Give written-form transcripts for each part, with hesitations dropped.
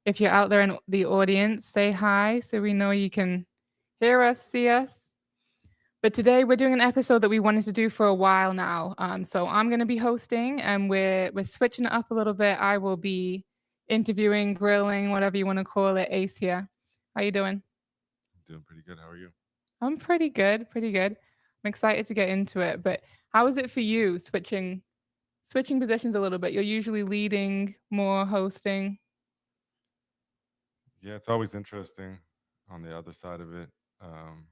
If you're out there in the audience, say hi so we know you can hear us, see us. But today we're doing an episode that we wanted to do for a while now. So I'm going to be hosting, and we're switching it up a little bit. I will be interviewing, grilling, whatever you want to call it. Ace here. How you doing? Doing pretty good. How are you? I'm pretty good, pretty good. I'm excited to get into it. But how is it for you switching positions a little bit? You're usually leading, more hosting. Yeah, it's always interesting on the other side of it. Um,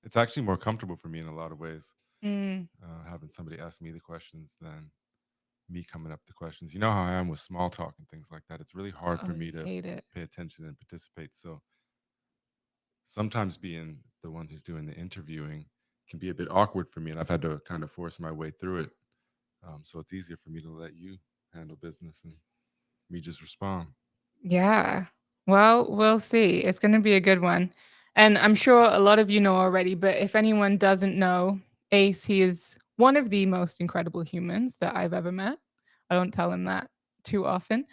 it's actually more comfortable for me in a lot of ways, Mm. having somebody ask me the questions than me coming up with the questions. You know how I am with small talk and things like that. It's really hard Oh, for you me to hate it. pay attention and participate. So sometimes being the one who's doing the interviewing can be a bit awkward for me, and I've had to kind of force my way through it. So it's easier for me to let you handle business and me just respond. Yeah. Well, we'll see. It's going to be a good one. And I'm sure a lot of you know already, but if anyone doesn't know, Ace, he is one of the most incredible humans that I've ever met. I don't tell him that too often.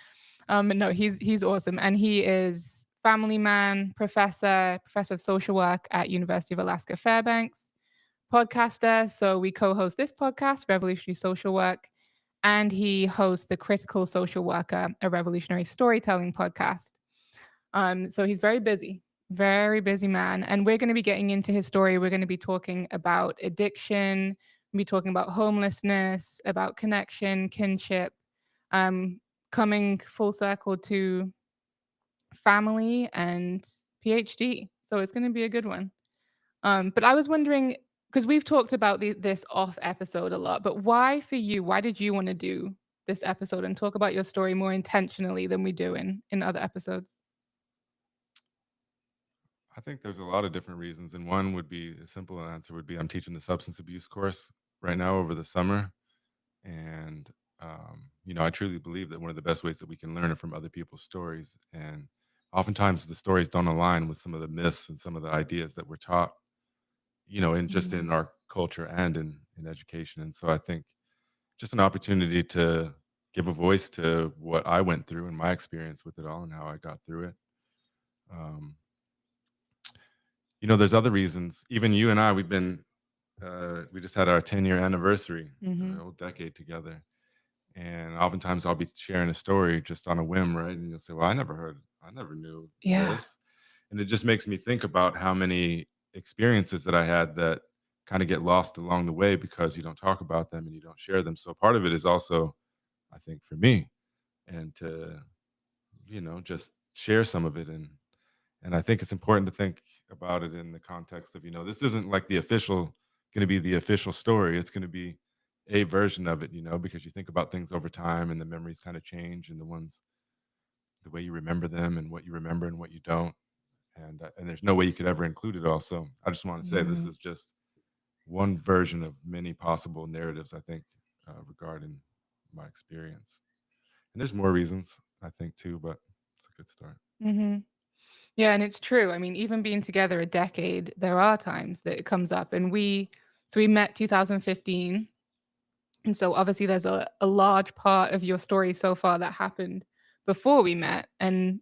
But no, he's awesome. And he is family man, professor of social work at University of Alaska Fairbanks, podcaster. So we co-host this podcast, Revolutionary Social Work, and he hosts the Critical Social Worker, a revolutionary storytelling podcast. So he's very busy man. And we're going to be getting into his story. We're going to be talking about addiction, we'll be talking about homelessness, about connection, kinship, um, coming full circle to family and PhD. So it's going to be a good one. But I was wondering, because we've talked about this off episode a lot, but why for you? Why did you want to do this episode and talk about your story more intentionally than we do in other episodes? I think there's a lot of different reasons, and one would be a simple answer would be I'm teaching the substance abuse course right now over the summer, and I truly believe that one of the best ways that we can learn are from other people's stories, and oftentimes the stories don't align with some of the myths and some of the ideas that we're taught, in just in Mm, our culture and in education, and so I think just an opportunity to give a voice to what I went through and my experience with it all and how I got through it. Um, there's other reasons. Even you and I, we just had our 10-year anniversary, mhm. a whole decade together. And oftentimes I'll be sharing a story just on a whim, right? And you'll say, well, I never knew Yeah. this. And it just makes me think about how many experiences that I had that kind of get lost along the way because you don't talk about them and you don't share them. So part of it is also, I think, for me and to, just share some of it. And I think it's important to think about it in the context of, this isn't like going to be the official story. It's going to be a version of it, because you think about things over time and the memories kind of change and the way you remember them and what you remember and what you don't. And there's no way you could ever include it all. So I just want to say this Yeah. is just one version of many possible narratives, I think, regarding my experience. And there's more reasons, I think, too, but it's a good start. Mhm. Yeah, and it's true. I mean, even being together a decade, there are times that it comes up, and we met 2015. And so obviously there's a large part of your story so far that happened before we met. And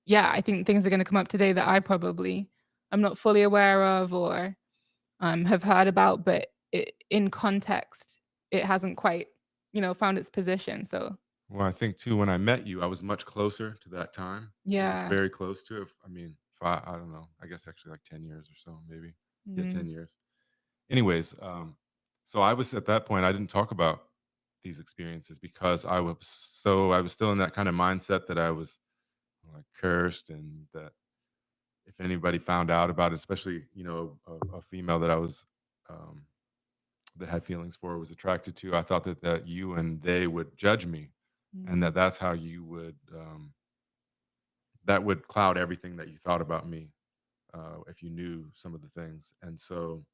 yeah, I think things are going to come up today that I'm not fully aware of or have heard about, but in context, it hasn't quite, found its position. So Well, I think too, when I met you, I was much closer to that time. I was yeah. very close to it. I mean, I don't know. I guess actually like 10 years or so, maybe. Yeah, Mm, 10 years. Anyways, so I was at that point, I didn't talk about these experiences because I was still in that kind of mindset that I was like cursed and that if anybody found out about it, especially, a female that I was, um, that had feelings for, was attracted to, I thought that you and they would judge me and mm, that's how you would, that would cloud everything that you thought about me, if you knew some of the things. And so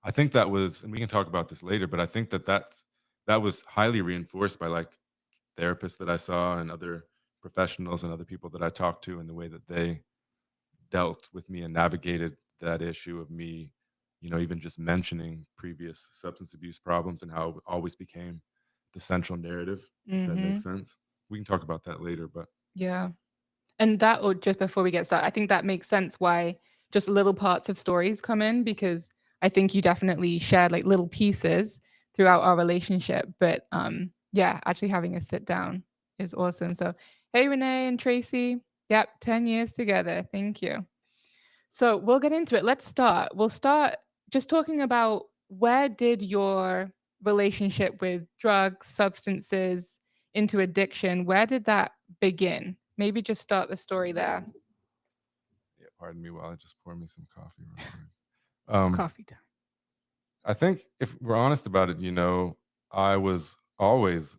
I think that was, and we can talk about this later, but I think that was highly reinforced by like therapists that I saw and other professionals and other people that I talked to and the way that they dealt with me and navigated that issue of me, even just mentioning previous substance abuse problems and how it always became the central narrative, if that makes mhm. sense. We can talk about that later, but Yeah. And that or just before we get started, I think that makes sense why just little parts of stories come in because I think you definitely shared like little pieces throughout our relationship. But yeah, actually having a sit down is awesome. So hey Renee and Tracy. Yep, 10 years together. Thank you. So we'll get into it. Let's start. We'll start just talking about where did your relationship with drugs, substances, into addiction, where did that begin? Maybe just start the story there. Yeah, pardon me while I just pour me some coffee real quick. It's Um, coffee time. I think if we're honest about it, I was always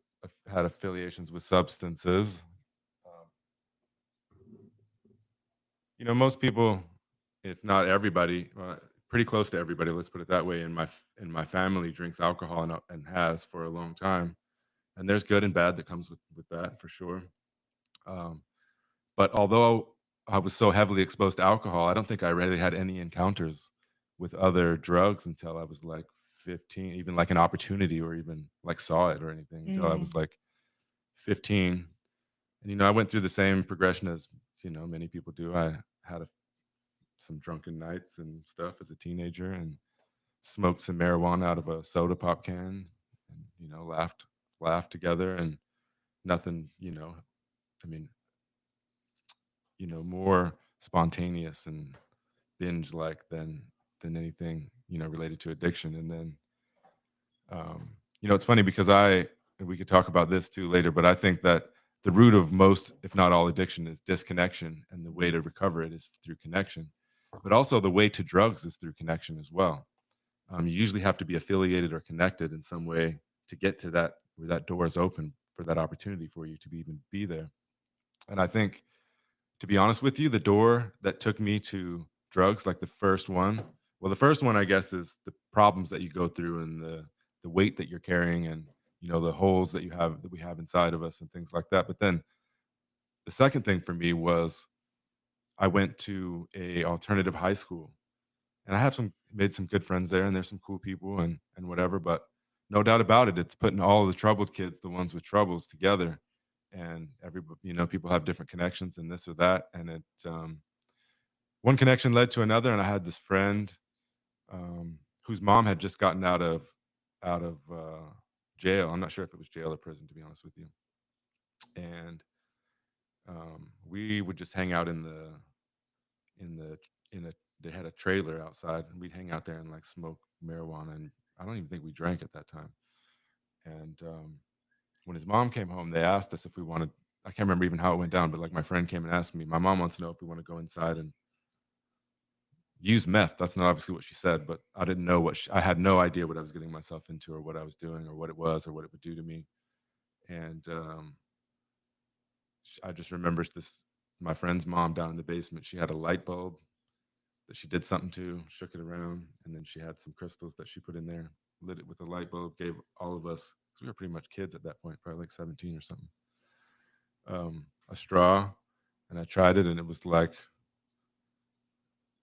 had affiliations with substances. Um, most people, if not everybody, pretty close to everybody, let's put it that way, in my family drinks alcohol and has for a long time. And there's good and bad that comes with that for sure. Um, but although I was so heavily exposed to alcohol, I don't think I really had any encounters with other drugs until I was like 15, even like an opportunity or even like saw it or anything until I was Mm, like 15. And I went through the same progression as many people do. I had some drunken nights and stuff as a teenager and smoked some marijuana out of a soda pop can and laughed together and nothing, I mean, more spontaneous and binge like than anything, related to addiction. And then it's funny because and we could talk about this too later, but I think that the root of most, if not all, addiction is disconnection, and the way to recover it is through connection. But also the way to drugs is through connection as well. You usually have to be affiliated or connected in some way to get to that where that door is open for that opportunity for you to even be there. And I think, to be honest with you, the door that took me to drugs, like the first one, well, the first one, I guess, is the problems that you go through and the weight that you're carrying and the holes that we have inside of us and things like that. But then the second thing for me was I went to a alternative high school, and I have some made some good friends there, and there's some cool people and whatever. But no doubt about it, it's putting all the troubled kids, the ones with troubles, together. And people have different connections and this or that, and one connection led to another. And I had this friend whose mom had just gotten out of jail. I'm not sure if it was jail or prison, to be honest with you. And we would just hang out in the in a they had a trailer outside, and we'd hang out there and like smoke marijuana. And I don't even think we drank at that time. And when his mom came home, they asked us if we wanted. I can't remember even how it went down, but like my friend came and asked me. My mom wants to know if we want to go inside and use meth. That's not obviously what she said, but I didn't know I had no idea what I was getting myself into or what I was doing or what it was or what it would do to me. And I just remember my friend's mom down in the basement. She had a light bulb that she did something to, shook it around, and then she had some crystals that she put in there, lit it with a light bulb, gave all of us, because we were pretty much kids at that point, probably like 17 or something, a straw. And I tried it, and it was like,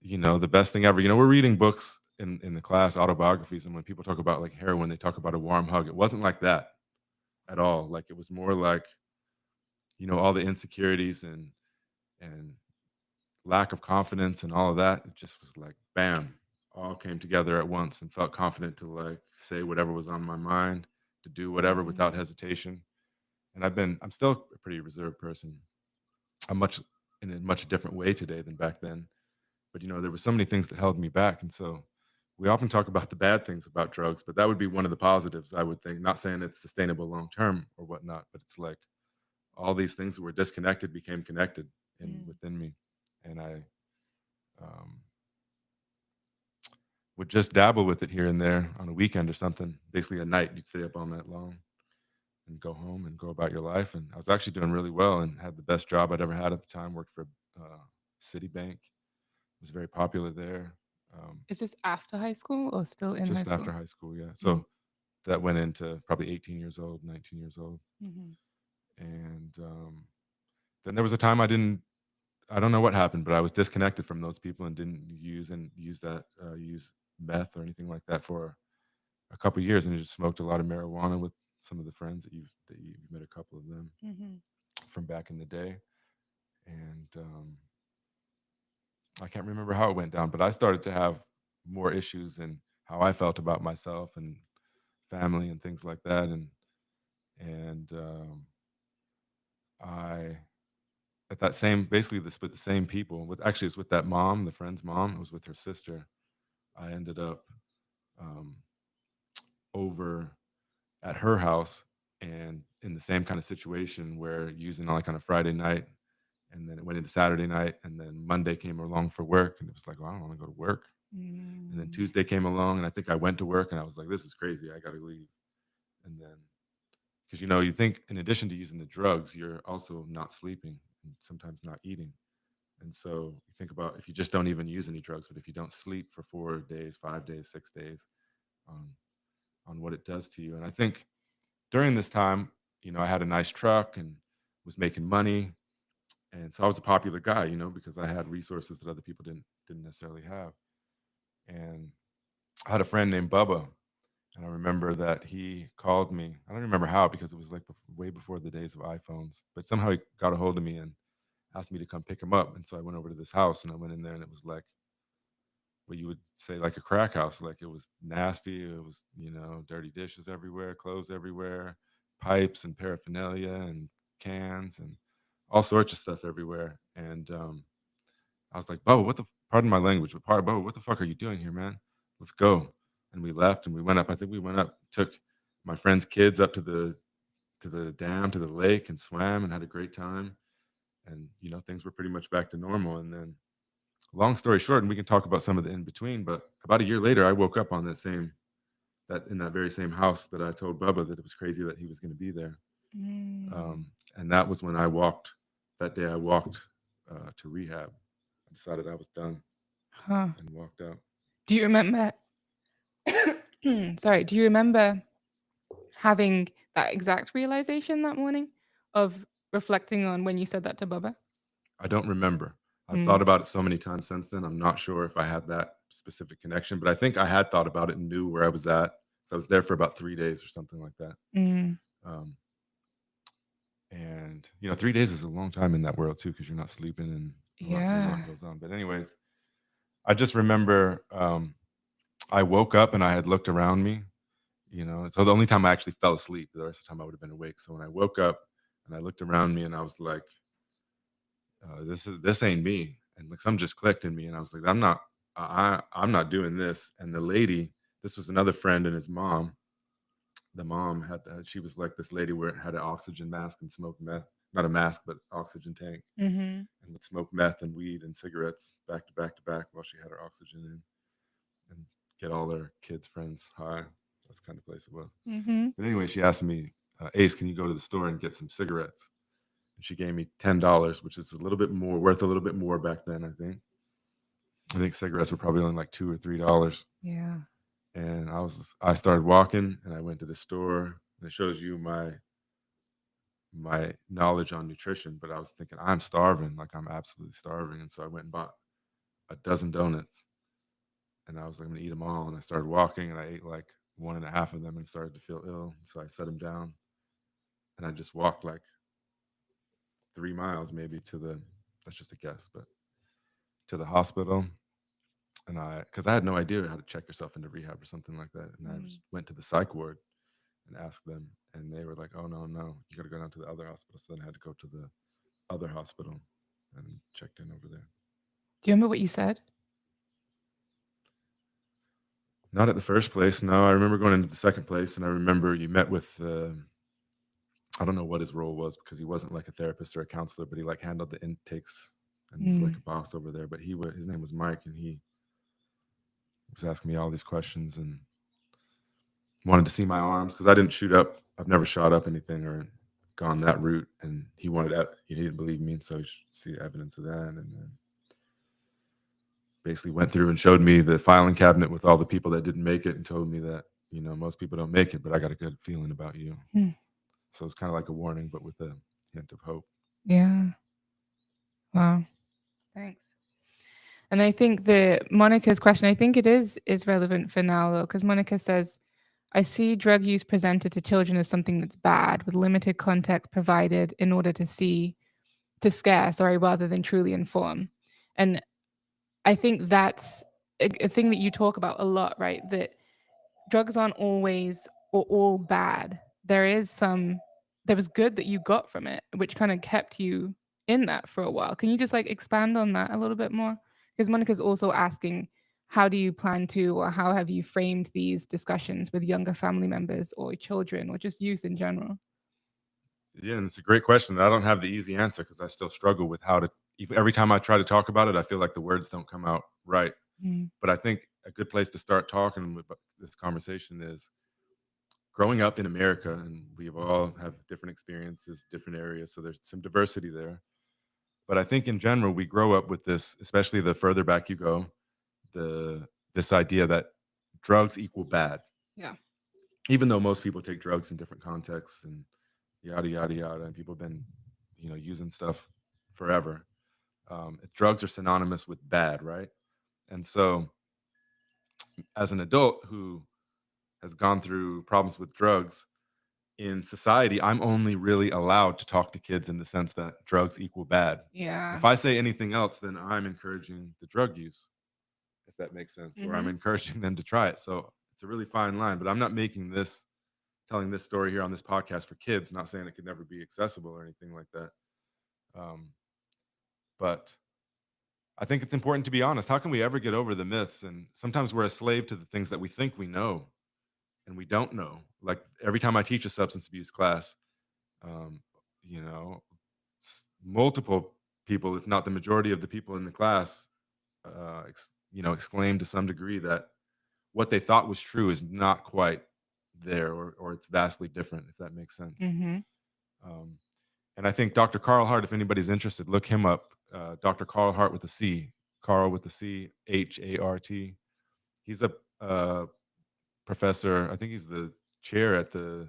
the best thing ever. We're reading books in the class, autobiographies, and when people talk about like heroin, they talk about a warm hug. It wasn't like that at all. Like it was more like, all the insecurities and lack of confidence and all of that. It just was like bam, all came together at once and felt confident to like say whatever was on my mind, to do whatever mm, without hesitation. And I'm still a pretty reserved person. I'm much in a much different way today than back then. But there were so many things that held me back. And so we often talk about the bad things about drugs, but that would be one of the positives, I would think. Not saying it's sustainable long term or whatnot, but it's like all these things that were disconnected became connected in mm. within me. And I um, would just dabble with it here and there on a weekend or something. Basically, at night, you'd stay up all night long and go home and go about your life. And I was actually doing really well and had the best job I'd ever had at the time. Worked for Citibank. Was very popular there. Um, Is this after high school or still in high just school? after high school, yeah. Mm, So that went into probably 18 years old, 19 years old. mhm, And then there was a time I don't know what happened, but I was disconnected from those people and didn't use meth or anything like that for a couple of years, and I just smoked a lot of marijuana with some of the friends that you've met, a couple of them mhm, from back in the day. and I can't remember how it went down, but I started to have more issues in how I felt about myself and family and things like that, and I at that same basically this with the same people with actually it's with that mom, the friend's mom, it was with her sister. I ended up um, over at her house and in the same kind of situation where using like on a Friday night and then it went into Saturday night and then Monday came along for work and it was like, well, I don't want to go to work. And then Mm. Tuesday came along and I think I went to work and I was like, this is crazy. I got to leave. And then because you think in addition to using the drugs, you're also not sleeping and sometimes not eating. And so you think about if you just don't even use any drugs, but if you don't sleep for 4 days, 5 days, 6 days, um, on what it does to you. And I think during this time, I had a nice truck and was making money. And so I was a popular guy, because I had resources that other people didn't necessarily have. And I had a friend named Bubba, and I remember that he called me. I don't remember how because it was like way before the days of iPhones, but somehow he got a hold of me and asked me to come pick him up. And so I went over to this house and I went in there and it was like what you would say like a crack house. Like it was nasty. It was, dirty dishes everywhere, clothes everywhere, pipes and paraphernalia and cans and all sorts of stuff everywhere. And I was like, Bo, pardon my language, but Bo, what the fuck are you doing here, man? Let's go. And we left and we went up. I think we went up, took my friend's kids up to the dam, to the lake and swam and had a great time. And, things were pretty much back to normal. And then long story short, and we can talk about some of the in between, but about a year later, I woke up on that in that very same house that I told Bubba that it was crazy that he was going to be there. Mm. And that was when that day I walked to rehab. I decided I was done Huh. and walked out. Do you remember sorry, do you remember having that exact realization that morning of reflecting on when you said that to Bubba? I don't remember. I've thought Mm. about it so many times since then. I'm not sure if I had that specific connection, but I think I had thought about it and knew where I was at. So I was there for about 3 days or something like that. Mm. Um, and 3 days is a long time in that world too, because you're not sleeping and a lot Yeah. goes on. But anyways, I just remember I woke up and I had looked around me. So the only time I actually fell asleep, the rest of the time I would have been awake. So when I woke up and I looked around me and I was like, this ain't me, and like some just clicked in me, and I was like, I'm not doing this. And the lady, this was another friend and his mom. The mom she was like this lady where it had an oxygen mask and smoked meth, not a mask, but oxygen tank, Mhm. and would smoke meth and weed and cigarettes back to back to back while she had her oxygen in and get all her kids' friends high. That's the kind of place it was. Mhm. But anyway, she asked me, Ace, can you go to the store and get some cigarettes? And she gave me $10, which is a little bit more, worth a little bit more back then, I think. I think cigarettes were probably only like $2 or $3. Yeah. And I started walking and I went to the store and it shows you my knowledge on nutrition, but I was thinking I'm starving, like I'm absolutely starving. And so I went and bought a dozen donuts and I was like, I'm gonna eat them all. And I started walking and I ate like one and a half of them and started to feel ill. So I set them down and I just walked like 3 miles maybe that's just a guess, but to the hospital. And because I had no idea how to check yourself into rehab or something like that. And I Mm. just went to the psych ward and asked them, and they were like, "Oh no, no, you got to go down to the other hospital." So then I had to go to the other hospital and checked in over there. Do you remember what you said? Not at the first place, no. I remember going into the second place, and I remember you met with. I don't know what his role was because he wasn't like a therapist or a counselor, but he like handled the intakes and was like Mm. a boss over there. But his name was Mike, and he was asking me all these questions and wanted to see my arms because I didn't shoot up. I've never shot up anything or gone that route, and he didn't believe me, and so he should see evidence of that, and then basically went through and showed me the filing cabinet with all the people that didn't make it, and told me that most people don't make it, but I got a good feeling about you. Mm. So it's kind of like a warning, but with a hint of hope. Yeah. Wow. Thanks. And I think the Monica's question, I think it is relevant for now though, because Monica says, I see drug use presented to children as something that's bad, with limited context provided in order to see to scare, sorry, rather than truly inform. And I think that's a thing that you talk about a lot, right? That drugs aren't always or all bad. There was good that you got from it, which kind of kept you in that for a while. Can you just like expand on that a little bit more? Because Monica's also asking, how do you plan to, or how have you framed these discussions with younger family members or children or just youth in general? Yeah, and it's a great question. I don't have the easy answer because I still struggle with how to. Every time I try to talk about it, I feel like the words don't come out right. Mm, But I think a good place to start talking with this conversation is growing up in America, and we all have different experiences, different areas, so there's some diversity there. But I think in general, we grow up with this, especially the further back you go, the this idea that drugs equal bad, yeah. even though most people take drugs in different contexts and yada yada yada, and people have been, using stuff forever. Drugs are synonymous with bad, right? And so, as an adult who has gone through problems with drugs in society, I'm only really allowed to talk to kids in the sense that drugs equal bad. Yeah. If I say anything else, then I'm encouraging the drug use, if that makes sense, or I'm Hmm. encouraging them to try it. So it's a really fine line, but I'm not telling this story here on this podcast for kids, not saying it could never be accessible or anything like that. Um, but I think it's important to be honest. How can we ever get over the myths? And sometimes we're a slave to the things that we think we know and we don't know. Like every time I teach a substance abuse class, um, you know, multiple people, if not the majority of the people in the class, exclaim to some degree that what they thought was true is not quite there, or it's vastly different, if that makes sense. Hmm. Um, and I think Dr. Carl Hart, if anybody's interested, look him up. Dr. Carl Hart with a C, Carl with a C, Hart. He's a professor. I think he's the chair at the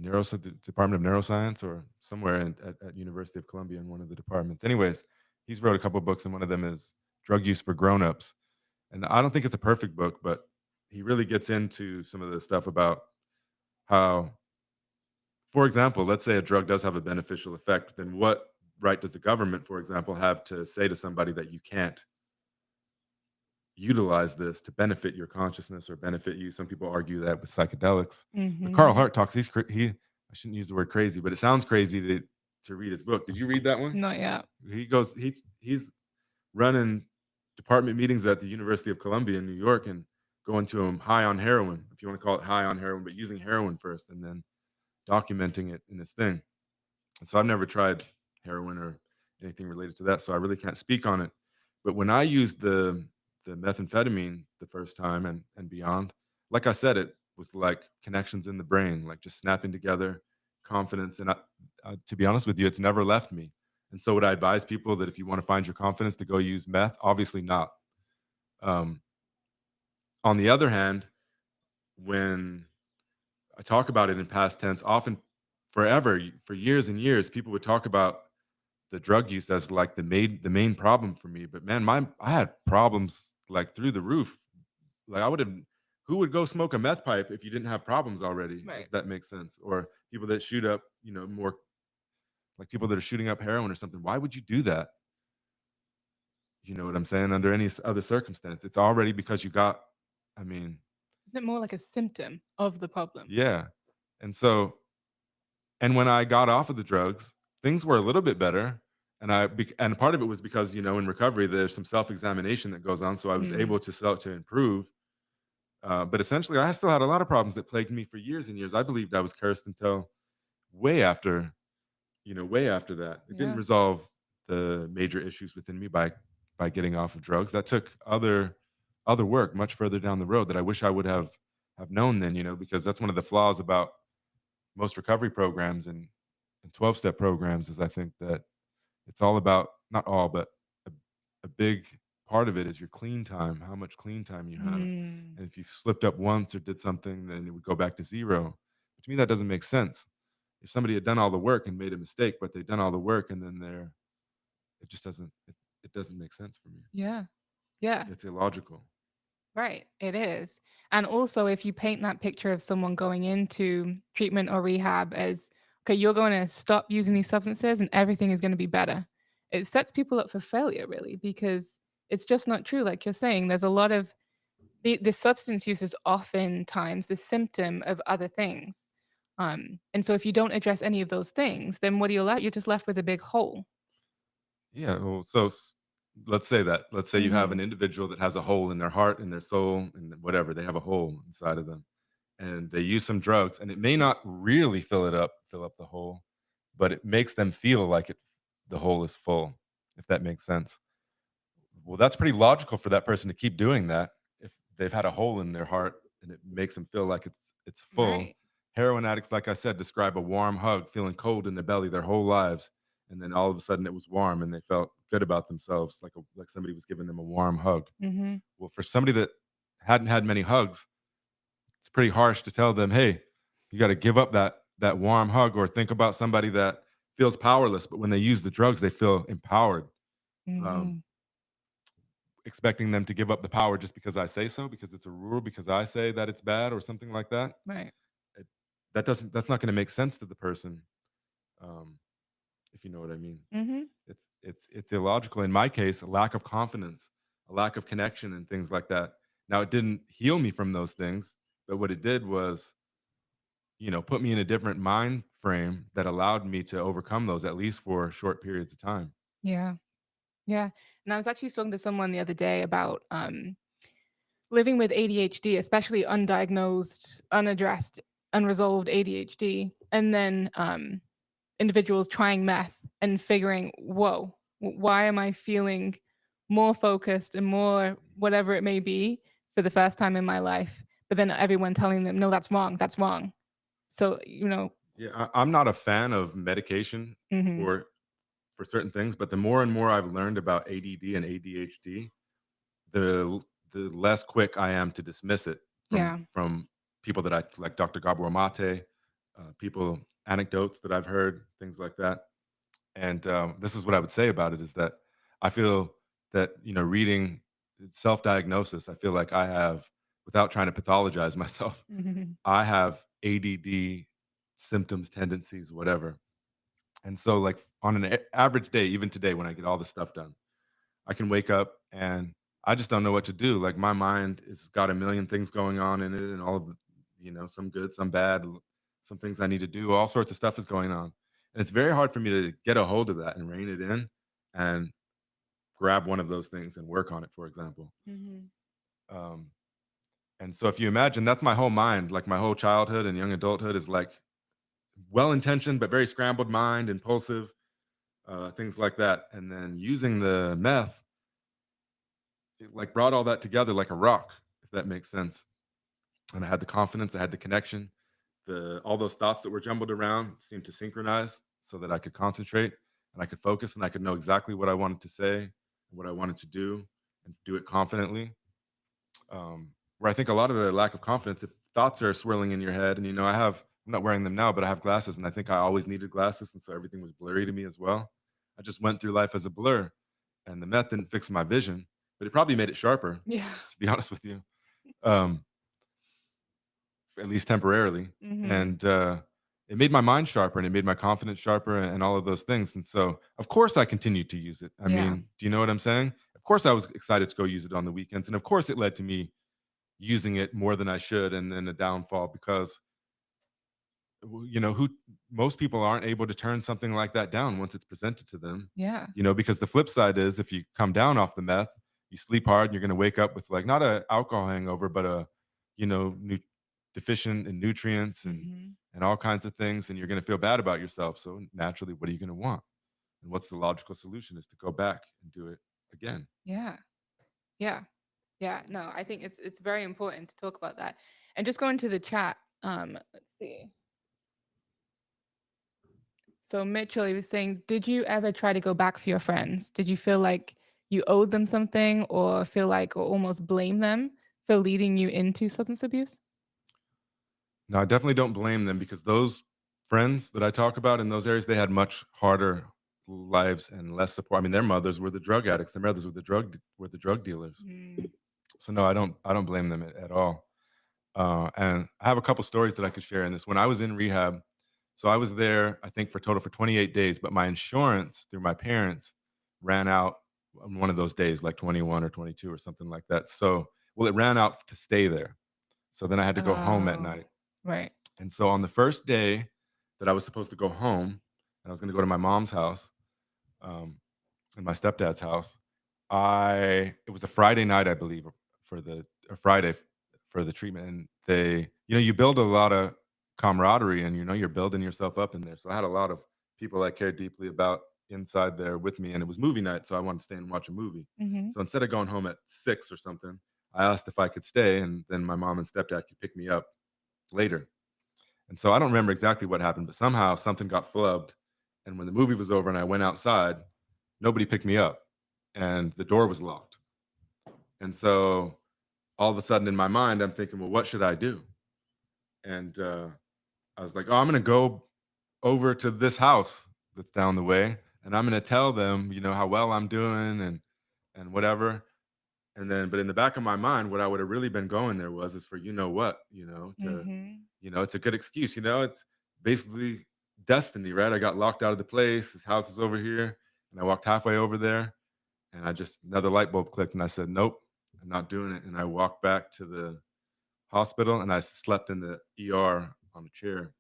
Department of Neuroscience or somewhere at University of Columbia in one of the departments. Anyways, he's wrote a couple of books, and one of them is Drug Use for Grown-ups. And I don't think it's a perfect book, but he really gets into some of the stuff about how, for example, let's say a drug does have a beneficial effect, then what right does the government, for example, have to say to somebody that you can't utilize this to benefit your consciousness or benefit you? Some people argue that with psychedelics. But Carl Hmm. Hart talks, I shouldn't use the word crazy, but it sounds crazy to read his book. Did you read that one? Not yet. He's running department meetings at the University of Columbia in New York and going to them high on heroin, if you want to call it high on heroin, but using heroin first and then documenting it in this thing. And so I've never tried heroin or anything related to that, so I really can't speak on it. But when I used the methamphetamine the first time and beyond, like I said, it was like connections in the brain, like just snapping together, confidence. And to be honest with you, it's never left me. And so would I advise people that if you want to find your confidence to go use meth? Obviously not. Um, on the other hand, when I talk about it in past tense, often for years and years, people would talk about the drug use as like the main problem for me. But man, I had problems like through the roof. Like I would have who would go smoke a meth pipe if you didn't have problems already, Right. if that makes sense? Or people that shoot up, more like people that are shooting up heroin or something. Why would you do that? You know what I'm saying? Under any other circumstance. It's already because you got, I mean, Isn't it more like a symptom of the problem? yeah. And so, and when I got off of the drugs, things were a little bit better. And part of it was because, in recovery, there's some self-examination that goes on. So I was Mm, able to improve. But essentially, I still had a lot of problems that plagued me for years and years. I believed I was cursed until way after, way after that. It didn't yeah. resolve the major issues within me by getting off of drugs. That took other work much further down the road that I wish I would have known then, because that's one of the flaws about most recovery programs and 12-step programs is I think that it's all about, not all, but a, a big part of it is your clean time, how much clean time you have. Mm, And if you slipped up once or did something, then it would go back to zero. But to me, that doesn't make sense. If somebody had done all the work and made a mistake, but they've done all the work and then it just it doesn't make sense for me. yeah. Yeah. It's illogical. Right. It is. And also, if you paint that picture of someone going into treatment or rehab as "Okay, you're gonna stop using these substances and everything is gonna be better." It sets people up for failure really because it's just not true, like you're saying, there's a lot of the substance use is oftentimes the symptom of other things. And so if you don't address any of those things, then what are you left you're just left with a big hole. Yeah, well, so let's say that. Let's say you have an Mhm. individual that has a hole in their heart, in their soul, and whatever. They have a hole inside of them, and they use some drugs, and it may not really fill up the hole, but it makes them feel like the hole is full, if that makes sense. Well, that's pretty logical for that person to keep doing that if they've had a hole in their heart and it makes them feel like it's full. Right. Heroin addicts, like I said, describe a warm hug, feeling cold in their belly their whole lives, and then all of a sudden it was warm and they felt good about themselves, like somebody was giving them a warm hug. Mhm. Well, for somebody that hadn't had many hugs, it's pretty harsh to tell them, "Hey, you got to give up that warm hug," or think about somebody that feels powerless, but when they use the drugs, they feel empowered. Um, Mhm. expecting them to give up the power just because I say so, because it's a rule, because I say that it's bad or something like that. Right. It, that's not going to make sense to the person, um, if you know what I mean. Mhm. It's illogical. In my case, a lack of confidence, a lack of connection, and things like that. Now, it didn't heal me from those things, but what it did was, put me in a different mind frame that allowed me to overcome those, at least for short periods of time. Yeah. Yeah. And I was actually talking to someone the other day about, living with ADHD, especially undiagnosed, unaddressed, unresolved ADHD, and then, individuals trying meth and figuring, "Whoa, why am I feeling more focused and more whatever it may be for the first time in my life?" But then everyone telling them, "No, that's wrong, that's wrong." So, Yeah, I'm not a fan of medication mhm. for certain things, but the more and more I've learned about ADD and ADHD, the less quick I am to dismiss it Yeah. from people that I like, Dr. Gabor Mate, people anecdotes that I've heard, things like that. And this is what I would say about it is that I feel that reading self-diagnosis, I feel like I have, without trying to pathologize myself, Mhm. I have ADD symptoms, tendencies, whatever. And so, like on an average day, even today, when I get all this stuff done, I can wake up and I just don't know what to do. Like my mind has got a million things going on in it, and all of the, some good, some bad, some things I need to do. All sorts of stuff is going on, and it's very hard for me to get a hold of that and rein it in and grab one of those things and work on it. For example, Mhm. um, and so if you imagine, that's my whole mind. Like my whole childhood and young adulthood is like well intentioned but very scrambled mind, impulsive, things like that. And then using the meth, it like brought all that together like a rock, if that makes sense. And I had the confidence, I had the connection, the all those thoughts that were jumbled around seemed to synchronize so that I could concentrate and I could focus and I could know exactly what I wanted to say and what I wanted to do and do it confidently. Where I think a lot of the lack of confidence, if thoughts are swirling in your head, and I'm not wearing them now, but I have glasses, and I think I always needed glasses, and so everything was blurry to me as well. I just went through life as a blur, and the meth didn't fix my vision, but it probably made it sharper, Yeah. to be honest with you, um, at least temporarily. Mhm. And it made my mind sharper, and it made my confidence sharper, and all of those things. And so, of course, I continued to use it. I Yeah. mean, do you know what I'm saying? Of course, I was excited to go use it on the weekends, and of course, it led to me using it more than I should, and then a downfall because who most people aren't able to turn something like that down once it's presented to them. Yeah. Because the flip side is if you come down off the meth, you sleep hard and you're going to wake up with like not a alcohol hangover, but a deficient in nutrients Mhm. and all kinds of things, and you're going to feel bad about yourself. So naturally, what are you going to want? And what's the logical solution is to go back and do it again. Yeah. Yeah. Yeah. No, I think it's very important to talk about that. And just going to the chat, let's see. So Mitchell, he was saying, did you ever try to go back for your friends? Did you feel like you owed them something or feel like or almost blame them for leading you into substance abuse? No, I definitely don't blame them because those friends that I talk about in those areas, they had much harder lives and less support. I mean, their mothers were the drug addicts. Their mothers were the drug dealers. Mm. So no, I don't blame them at all. And I have a couple stories that I could share in this. When I was in rehab, So I was there, I think, for total for 28 days, but my insurance through my parents ran out on one of those days, like 21 or 22 or something like that. So, well, it ran out to stay there. So then I had to go home at Oh, night. right. And so on the first day that I was supposed to go home, and I was going to go to my mom's house, um, and my stepdad's house, it was a Friday night, I believe, for the a Friday for the treatment, and you build a lot of camaraderie, and you're building yourself up in there. So I had a lot of people I cared deeply about inside there with me, and it was movie night, so I wanted to stay and watch a movie. Mhm. So instead of going home at 6 or something, I asked if I could stay, and then my mom and stepdad could pick me up later. And so I don't remember exactly what happened, but somehow something got flubbed. And when the movie was over and I went outside, nobody picked me up and the door was locked. And so all of a sudden in my mind, I'm thinking, well, what should I do? And I was like, oh, I'm going to go over to this house that's down the way and I'm going to tell them, how well I'm doing and whatever. And then, but in the back of my mind, what I would have really been going there is for what, Mhm. it's a good excuse, it's basically destiny, right? I got locked out of the place. His house is over here. And I walked halfway over there and another light bulb clicked and I said, nope, I'm not doing it. And I walked back to the hospital and I slept in the ER on a chair.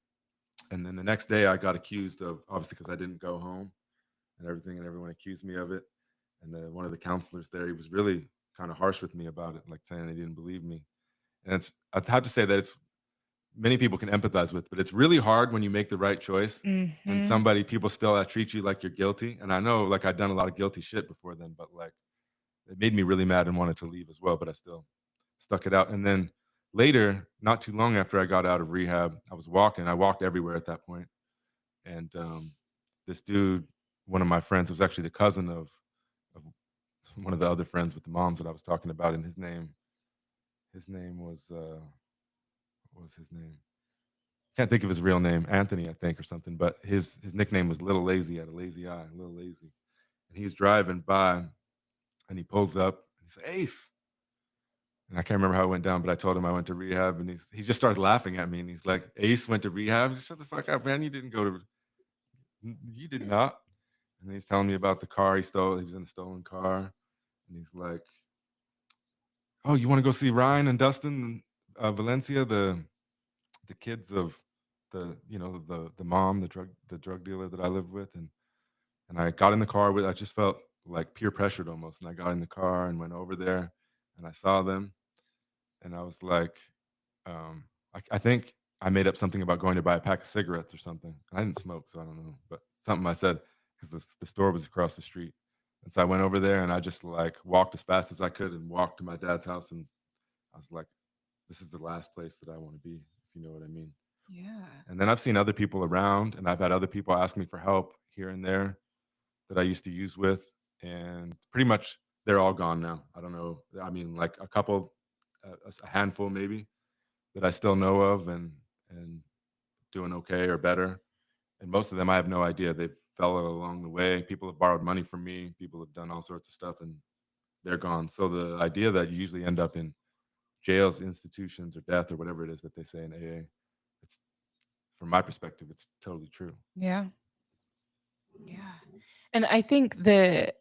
And then the next day I got accused of, obviously, because I didn't go home and everything, and everyone accused me of it. And one of the counselors there, he was really kind of harsh with me about it, like saying they didn't believe me. And I'd have to say that it's many people can empathize with, but it's really hard when you make the right choice and Mhm. people still treat you like you're guilty. And I know, like, I'd done a lot of guilty shit before then, but like, it made me really mad and wanted to leave as well, but I still stuck it out. And then later, not too long after I got out of rehab, I walked everywhere at that point. And this dude, one of my friends, was actually the cousin of one of the other friends with the moms that I was talking about, and his name was what was his name? Can't think of his real name, Anthony, I think, or something. But his nickname was Little Lazy. He had a lazy eye, Little Lazy. And he was driving by, and he pulls up, and he said, "Ace." And I can't remember how it went down, but I told him I went to rehab, and he just started laughing at me, and he's like, "Ace went to rehab? Shut the fuck up, man! You did not." And he's telling me about the car he stole. He was in a stolen car, and he's like, "Oh, you want to go see Ryan and Dustin, Valencia, the kids of the mom, the drug dealer that I lived with." And I got in the car I just felt like peer pressured almost. And I got in the car and went over there and I saw them and I was like, I think I made up something about going to buy a pack of cigarettes or something. I didn't smoke, so I don't know, but something I said because the store was across the street. And so I went over there and I just like walked as fast as I could and walked to my dad's house. And I was like, this is the last place that I want to be, if you know what I mean. Yeah. And then I've seen other people around, and I've had other people ask me for help here and there that I used to use with, and pretty much they're all gone now. I don't know. I mean, like a couple, a handful maybe that I still know of, and doing okay or better. And most of them, I have no idea. They fell along the way. People have borrowed money from me. People have done all sorts of stuff, and they're gone. So the idea that you usually end up in jails, institutions, or death, or whatever it is that they say in AA, it's from my perspective, it's totally true. Yeah. Yeah. And I think that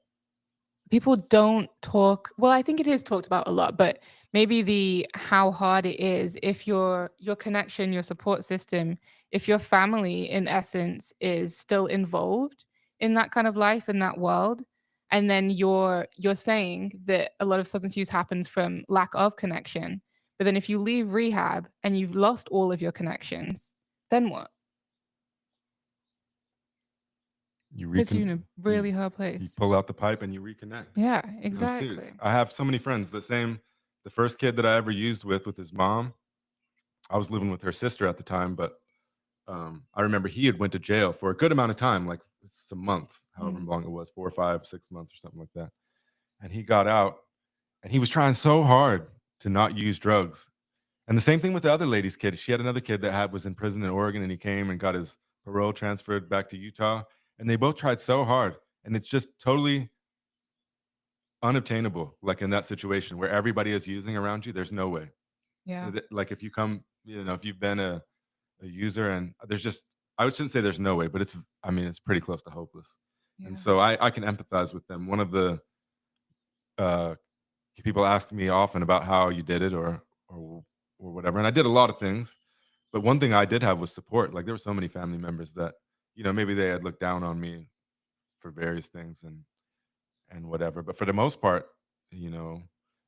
people don't talk, well, I think it is talked about a lot, but maybe the how hard it is if your connection, your support system, if your family in essence is still involved in that kind of life, in that world, and then you're saying that a lot of substance use happens from lack of connection. But then if you leave rehab and you've lost all of your connections, then what? You Puts you in a you really hard you place. pull out the pipe and you reconnect. Yeah, I'm serious. exactly. I have so many friends. The first kid that I ever used with his mom, I was living with her sister at the time, but I remember he had went to jail for a good amount of time, like some months, however Mm. long it was, 4 or 5, 6 months or something like that. And he got out and he was trying so hard to not use drugs. And the same thing with the other lady's kid. She had another kid that was in prison in Oregon, and he came and got his parole transferred back to Utah. And they both tried so hard, and it's just totally unobtainable. Like in that situation where everybody is using around you, there's no way. Yeah. Like if you come, if you've been a user, and there's just I shouldn't say there's no way, but I mean, it's pretty close to hopeless. And Yeah. so I can empathize with them. One of the uh, people ask me often about how you did it or whatever, and I did a lot of things. But one thing I did have was support. Like there were so many family members that maybe they had looked down on me for various things and whatever. But for the most part, you know,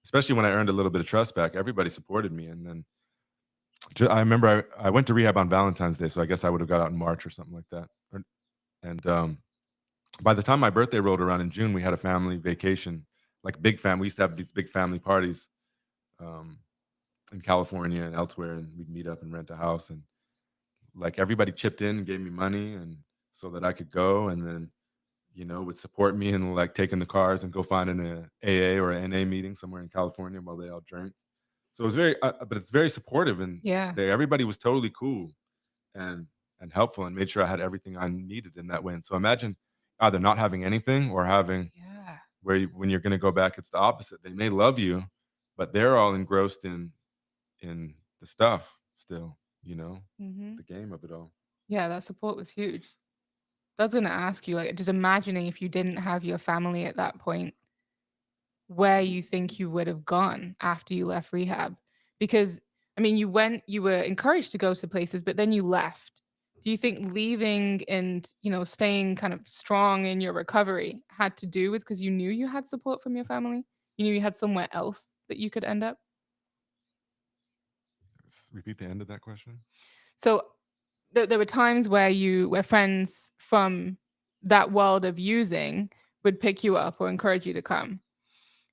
especially when I earned a little bit of trust back, everybody supported me. And then I remember I went to rehab on Valentine's Day, so I guess I would have got out in March or something like that. And by the time my birthday rolled around in June, we had a family vacation, like big family. We used to have these big family parties um, in California and elsewhere, and we'd meet up and rent a house. And like everybody chipped in and gave me money, and so that I could go. And then would support me in like taking the cars and go find an AA or an NA meeting somewhere in California while they all drank. So it was but it's very supportive, and Yeah. everybody was totally cool and helpful, and made sure I had everything I needed in that way. And so imagine either not having anything or having Yeah. where when you're going to go back, it's the opposite. They may love you, but they're all engrossed in the stuff still, Mhm. the game of it all. Yeah, that support was huge. I was gonna ask you, like, just imagining if you didn't have your family at that point, where you think you would have gone after you left rehab? Because, I mean, you were encouraged to go to places, but then you left. Do you think leaving and, staying kind of strong in your recovery had to do with because you knew you had support from your family? You knew you had somewhere else that you could end up? Repeat the end of that question. So, there were times where friends from that world of using would pick you up or encourage you to come.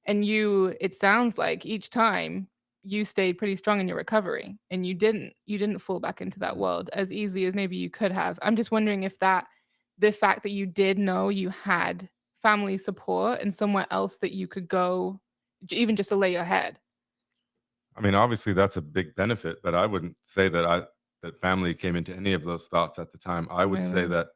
And it sounds like each time you stayed pretty strong in your recovery and you didn't fall back into that Mm. world as easily as maybe you could have. I'm just wondering if the fact that you did know you had family support and somewhere else that you could go, even just to lay your head. I mean, obviously that's a big benefit, but I wouldn't say that family came into any of those thoughts at the time. I would say Really? that,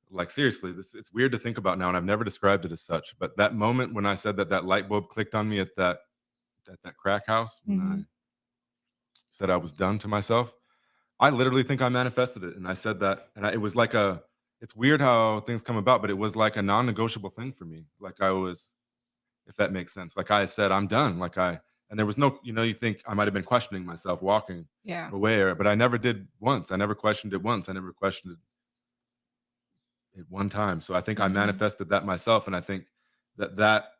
like, seriously, this it's weird to think about now, and I've never described it as such, but that moment when I said that light bulb clicked on me at that crack house, when I Mhm. said I was done to myself, I literally think I manifested it, and I said that, and it was like a. It's weird how things come about, but it was like a non-negotiable thing for me. Like I was, if that makes sense. Like I said, I'm done. And there was no, you think I might have been questioning myself walking Yeah. away, but I never did once. I never questioned it once. I never questioned it one time. So I think I Mhm. manifested that myself, and I think that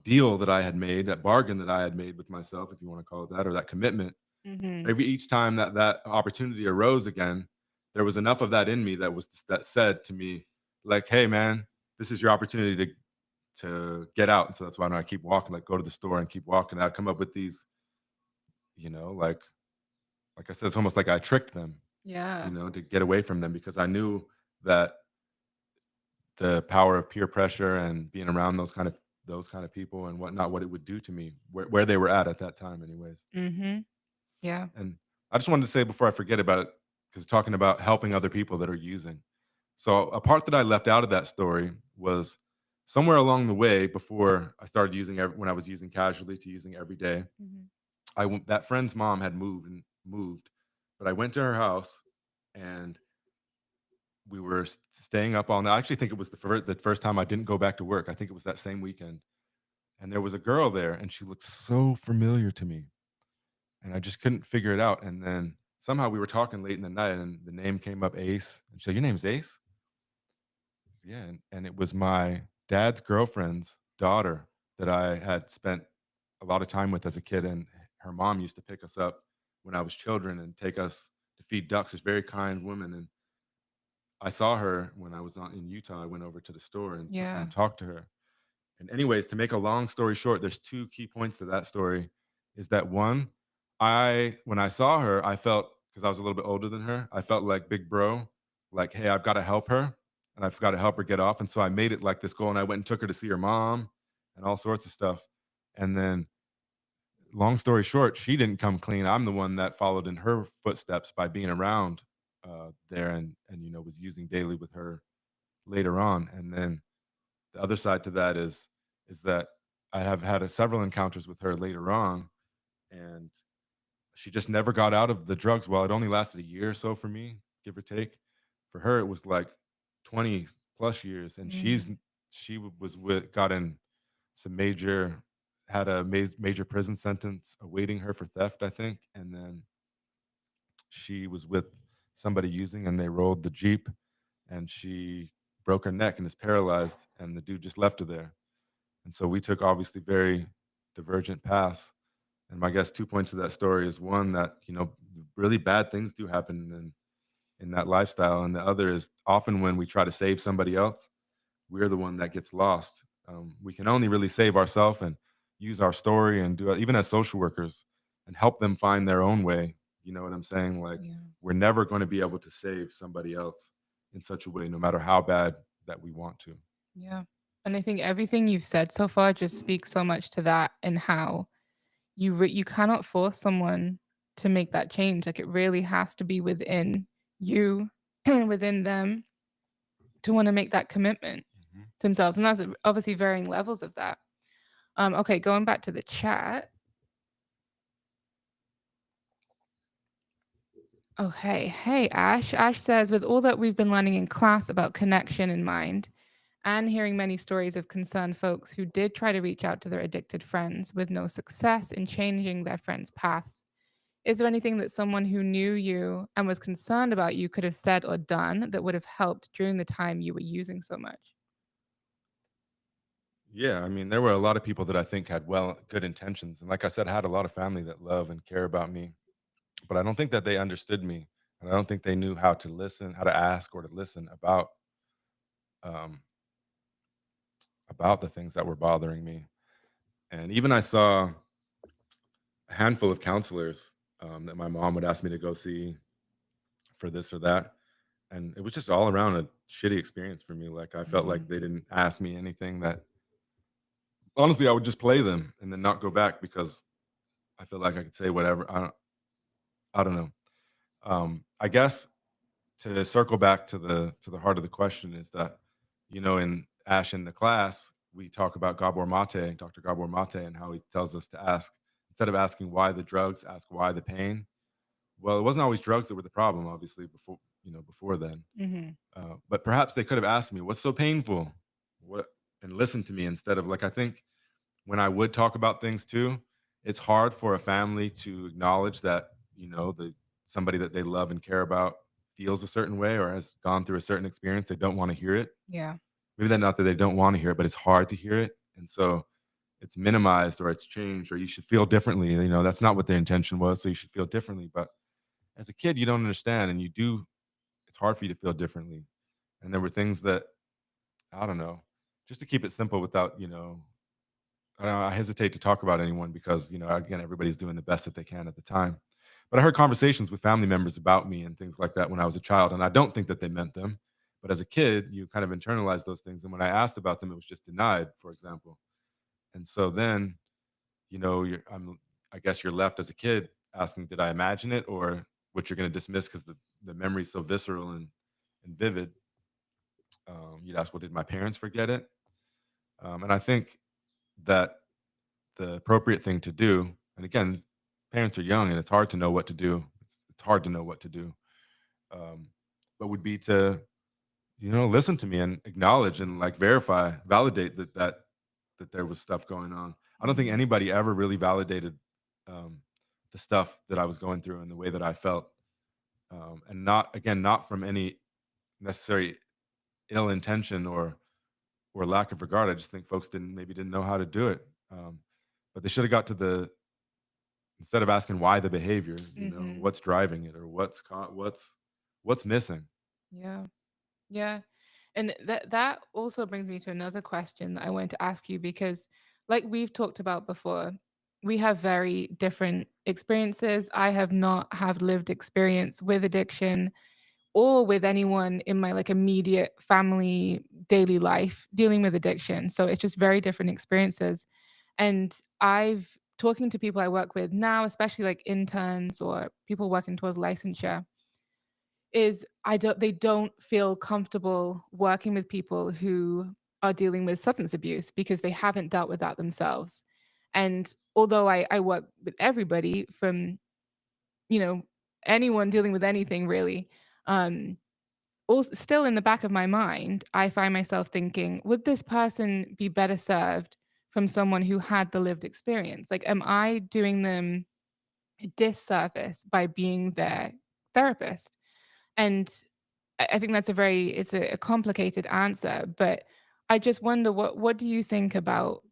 deal that I had made, that bargain that I had made with myself, if you want to call it that, or that commitment, Mhm. every each time that opportunity arose again, there was enough of that in me that said to me, like, "Hey, man, this is your opportunity to get out." And so that's why I keep walking, like go to the store and keep walking. I'd come up with these, like I said, it's almost like I tricked them, Yeah. to get away from them because I knew that the power of peer pressure and being around those kind of people and whatnot, what it would do to me, where they were at that time, anyways. Mhm. Yeah. And I just wanted to say before I forget about it, because talking about helping other people that are using. So a part that I left out of that story was somewhere along the way before I started using when I was using casually to using every day. Mhm. That friend's mom had moved, but I went to her house and we were staying up all night. I actually think it was the first time I didn't go back to work. I think it was that same weekend. And there was a girl there and she looked so familiar to me. And I just couldn't figure it out. And then somehow we were talking late in the night and the name came up, Ace. And she said, "Your name's Ace?" Yeah. And it was my dad's girlfriend's daughter that I had spent a lot of time with as a kid. And her mom used to pick us up when I was children and take us to feed ducks. This very kind woman. And I saw her when I was in Utah. I went over to the store Yeah. and talked to her. And anyways, to make a long story short, there's two key points to that story. Is that one, when I saw her, I felt, because I was a little bit older than her, I felt like big bro, like, hey, I've got to help her and I've got to help her get off. And so I made it like this goal and I went and took her to see her mom and all sorts of stuff. And then long story short, she didn't come clean. I'm the one that followed in her footsteps by being around there and was using daily with her later on. And then the other side to that is that I have had several encounters with her later on, and she just never got out of the drugs. Well, it only lasted a year or so for me, give or take. For her, it was like 20 plus years, and Mm, was with got in some major had a major prison sentence awaiting her for theft, I think, and then she was with somebody using, and they rolled the Jeep, and she broke her neck and is paralyzed, and the dude just left her there. And so we took obviously very divergent paths. And my guess 2 points of that story is one that, really bad things do happen in that lifestyle, and the other is often when we try to save somebody else, we're the one that gets lost. We can only really save ourselves and use our story and do it, even as social workers, and help them find their own way. You know what I'm saying? Like, yeah. we're never going to be able to save somebody else in such a way, no matter how bad that we want to. Yeah. And I think everything you've said so far just speaks so much to that and how you cannot force someone to make that change. Like it really has to be within you and within them to want to make that commitment Mhm. to themselves. And that's obviously varying levels of that. Okay, going back to the chat. Okay. Hey, Ash. Ash says, with all that we've been learning in class about connection in mind, and hearing many stories of concerned folks who did try to reach out to their addicted friends with no success in changing their friends' paths. Is there anything that someone who knew you and was concerned about you could have said or done that would have helped during the time you were using so much? Yeah, I mean, there were a lot of people that I think had good intentions, and like I said, I had a lot of family that love and care about me, but I don't think that they understood me, and I don't think they knew how to listen, how to ask, or to listen um, about the things that were bothering me. And even I saw a handful of counselors that my mom would ask me to go see for this or that, and it was just all around a shitty experience for me. Like I felt like Mm, they didn't ask me anything that honestly I would just play them and then not go back because I feel like I could say whatever. I don't know. I guess to circle back to the heart of the question is that, in Ash in the class, we talk about Gabor Mate, Dr. Gabor Mate, and how he tells us to ask, instead of asking why the drugs, ask why the pain. Well, it wasn't always drugs that were the problem, obviously, before then. mhm. But perhaps they could have asked me, what's so painful? What and listened to me instead of like I think when I would talk about things too, it's hard for a family to acknowledge that, somebody that they love and care about feels a certain way or has gone through a certain experience. They don't want to hear it. Yeah. Maybe that not that they don't want to hear it, but it's hard to hear it. And so it's minimized or it's changed or you should feel differently. That's not what their intention was. So you should feel differently. But as a kid, you don't understand and it's hard for you to feel differently. And there were things that, I don't know, just to keep it simple without, I hesitate to talk about anyone because, again, everybody's doing the best that they can at the time. But I heard conversations with family members about me and things like that when I was a child, and I don't think that they meant them. But as a kid, you kind of internalize those things. And when I asked about them, it was just denied, for example. And so then, I guess you're left as a kid asking, did I imagine it, or what you're going to dismiss because the memory is so visceral and vivid. You'd ask, well, did my parents forget it? And I think that the appropriate thing to do, and again, parents are young and it's hard to know what to do. It's hard to know what to do. Um, but would be to, listen to me and acknowledge and like verify, validate that there was stuff going on. I don't think Mhm. anybody ever really validated um, the stuff that I was going through and the way that I felt. And not from any necessary ill intention or lack of regard. I just think folks didn't know how to do it. But they should have got to the instead of asking why the behavior, Mhm. what's driving it or what's missing. Yeah. Yeah. And that also brings me to another question that I wanted to ask you because like we've talked about before, we have very different experiences. I have not have lived experience with addiction or with anyone in my like immediate family daily life dealing with addiction. So it's just very different experiences. And I've talking to people I work with now, especially like interns or people working towards licensure, is I don't they don't feel comfortable working with people who are dealing with substance abuse because they haven't dealt with that themselves. And although I work with everybody from, you know, anyone dealing with anything really, Um, Also, still in the back of my mind, I find myself thinking, would this person be better served from someone who had the lived experience? Like, am I doing them a disservice by being their therapist? And I think that's a complicated answer, but I just wonder what do you think about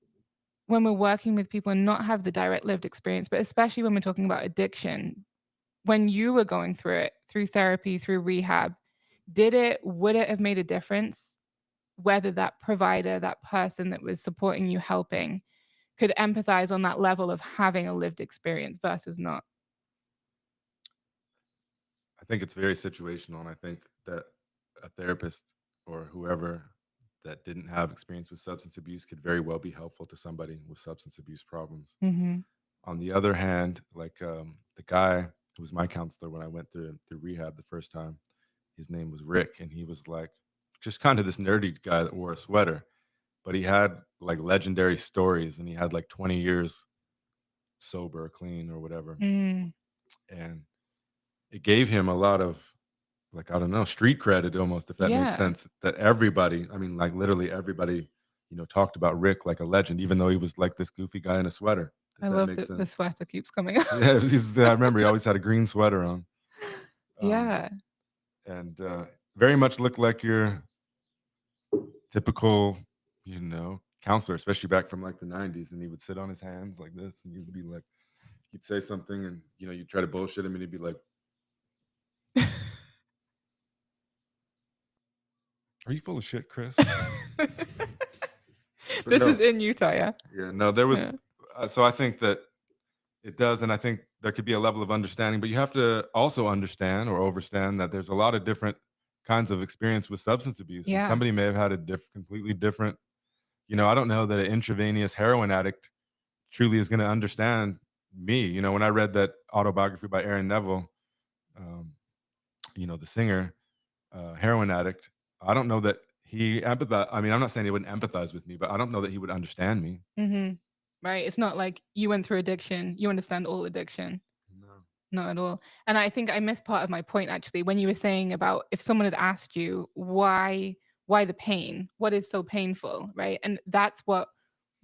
when we're working with people and not have the direct lived experience, but especially when we're talking about addiction, when you were going through it, through therapy, through rehab, would it have made a difference whether that provider, that person that was supporting you, helping, could empathize on that level of having a lived experience versus not? I think it's very situational, and I think that a therapist or whoever that didn't have experience with substance abuse could very well be helpful to somebody with substance abuse problems. Mhm. On the other hand, like, the guy who was my counselor when I went through rehab the first time, his name was Rick, and he was, like, just kinda this nerdy guy that wore a sweater, but he had, like, legendary stories, and he had, like, 20 years sober or clean or whatever, Mm. and it gave him a lot of, like, I don't know, street credit almost, if that makes Yeah. sense, that everybody, I mean, like, literally everybody, talked about Rick like a legend, even though he was, like, this goofy guy in a sweater, if I that love makes that the sense. sweater keeps coming up. Yeah, I remember he always had a green sweater on, um, Yeah. and, very much looked like your typical, counselor, especially back from, like, the '90s, and he would sit on his hands like this, and you'd be like, you'd say something and, you'd try to bullshit him, and he'd be like, "Are you full of shit, Chris?" But This is no. in Utah, yeah? Yeah, no, there was Yeah. so I think that it does, and I think there could be a level of understanding, but you have to also understand or overstand that there's a lot of different kinds of experience with substance abuse, and Yeah. somebody may have had a completely different, I don't know that an intravenous heroin addict truly is gonna understand me. When I read that autobiography by Aaron Neville, um, the singer, heroin addict, I don't know that he empathize I mean, I'm not saying he wouldn't empathize with me, but I don't know that he would understand me. Mhm. Right, it's not like you went through addiction, you understand all addiction. No. Not at all. And I think I missed part of my point actually when you were saying about if someone had asked you why the pain? What is so painful, right? And that's what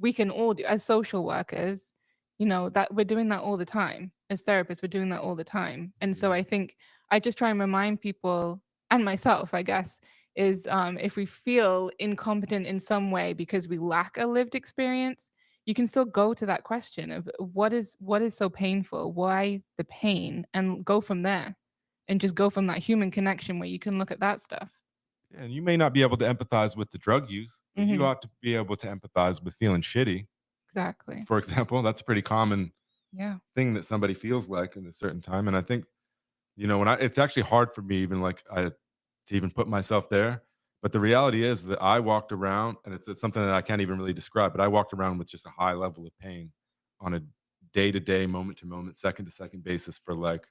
we can all do as social workers, that we're doing that all the time. As therapists, we're doing that all the time. And so Yeah. I think I just try and remind people and myself, I guess, is if we feel incompetent in some way because we lack a lived experience, you can still go to that question of what is so painful? Why the pain? And go from there. And just go from that human connection where you can look at that stuff. Yeah, and you may not be able to empathize with the drug use, but you Mhm. ought to be able to empathize with feeling shitty. Exactly. For example, that's a pretty common Yeah. thing that somebody feels like in a certain time. And I think, when it's actually hard for me even to even put myself there. But the reality is that I walked around, and it's something that I can't even really describe, but I walked around with just a high level of pain on a day to day, moment to moment, second to second basis for like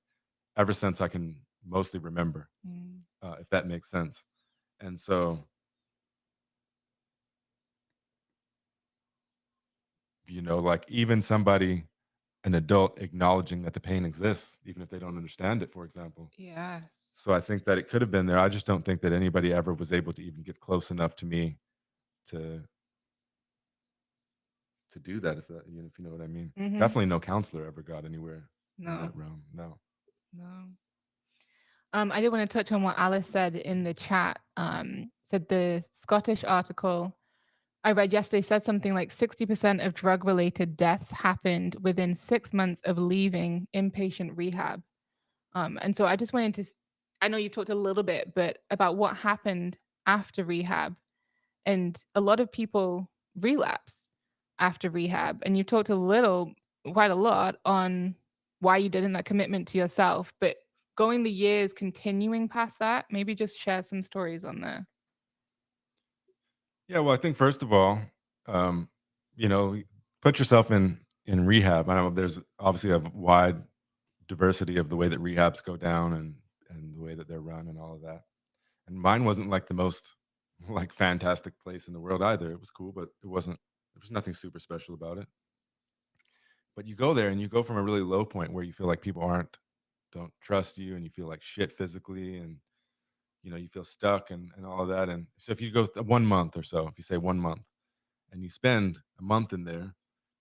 ever since I can mostly remember, Mm. if that makes sense. And so, like even somebody, an adult acknowledging that the pain exists, even if they don't understand it, for example. Yes. So I think that it could have been there. I just don't think that anybody ever was able to even get close enough to me to do that. If you know what I mean. Mhm. Definitely no counselor ever got anywhere in No. that realm. No. No. I did want to touch on what Alice said in the chat. Said the Scottish article I read yesterday said something like 60% of drug related deaths happened within 6 months of leaving inpatient rehab. And so I just wanted to, I know you've talked a little bit, but about what happened after rehab. And a lot of people relapse after rehab. And you talked quite a lot on why you did in that commitment to yourself. But going the years, continuing past that, maybe just share some stories on there. Yeah. Well, I think first of all, um, you know, put yourself in rehab. I know there's obviously a wide diversity of the way that rehabs go down and the way that they're run and all of that. And mine wasn't like the most like fantastic place in the world either. It was cool, but it wasn't. There was nothing super special about it. But you go there and you go from a really low point where you feel like people don't trust you and you feel like shit physically, and you feel stuck and all of that. And so if you go 1 month or so, if you say 1 month and you spend a month in there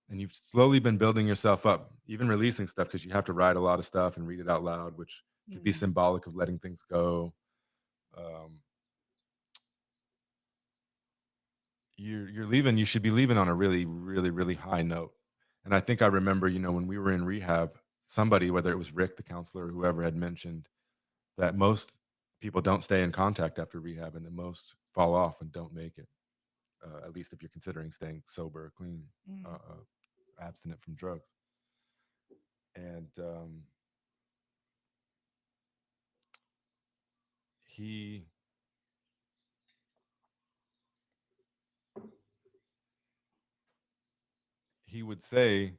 and you've slowly been building yourself up, even releasing stuff because you have to write a lot of stuff and read it out loud, which could be Mm, symbolic of letting things go. Um, you're leaving. You should be leaving on a really, really, really high note. And I think I remember, when we were in rehab, somebody, whether it was Rick, the counselor, or whoever, had mentioned that most people don't stay in contact after rehab, and that most fall off and don't make it. At least if you're considering staying sober, clean, mm. abstinent from drugs. And he he would say,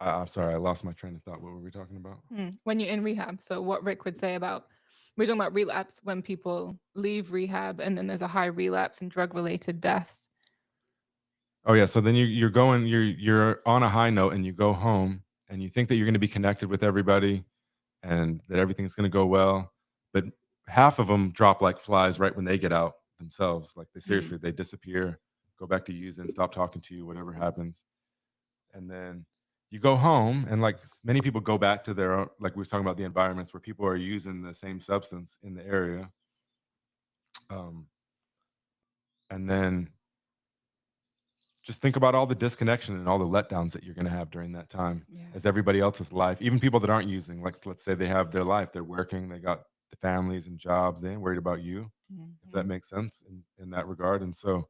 I'm sorry, I lost my train of thought. What were we talking about? When you're in rehab. So what Rick would say about we're talking about relapse when people leave rehab and then there's a high relapse and drug related deaths. Oh yeah, so then you're on a high note and you go home and you think that you're going to be connected with everybody and that everything's going to go well, but half of them drop like flies right when they get out themselves. Like they Mm, seriously, they disappear, go back to using, stop talking to you, whatever happens. And then you go home and like many people go back to their own, like we were talking about the environments where people are using the same substance in the area. Um, and then just think about all the disconnection and all the letdowns that you're going to have during that time yeah. as everybody else's life, even people that aren't using, like let's say they have their life, they're working, they got the families and jobs, they ain't worried about you, if that Hmm. makes sense in that regard. And so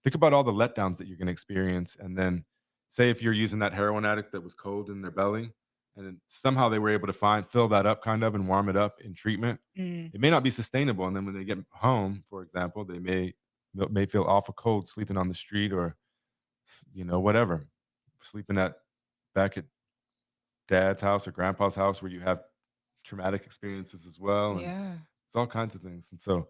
think about all the letdowns that you're going to experience. And then say if you're using that heroin addict that was cold in their belly and then somehow they were able to fill that up kind of and warm it up in treatment, Mm, it may not be sustainable. And then when they get home, for example, they may feel awful cold sleeping on the street or whatever, sleeping back at dad's house or grandpa's house where you have traumatic experiences as well. And yeah. it's all kinds of things. And so,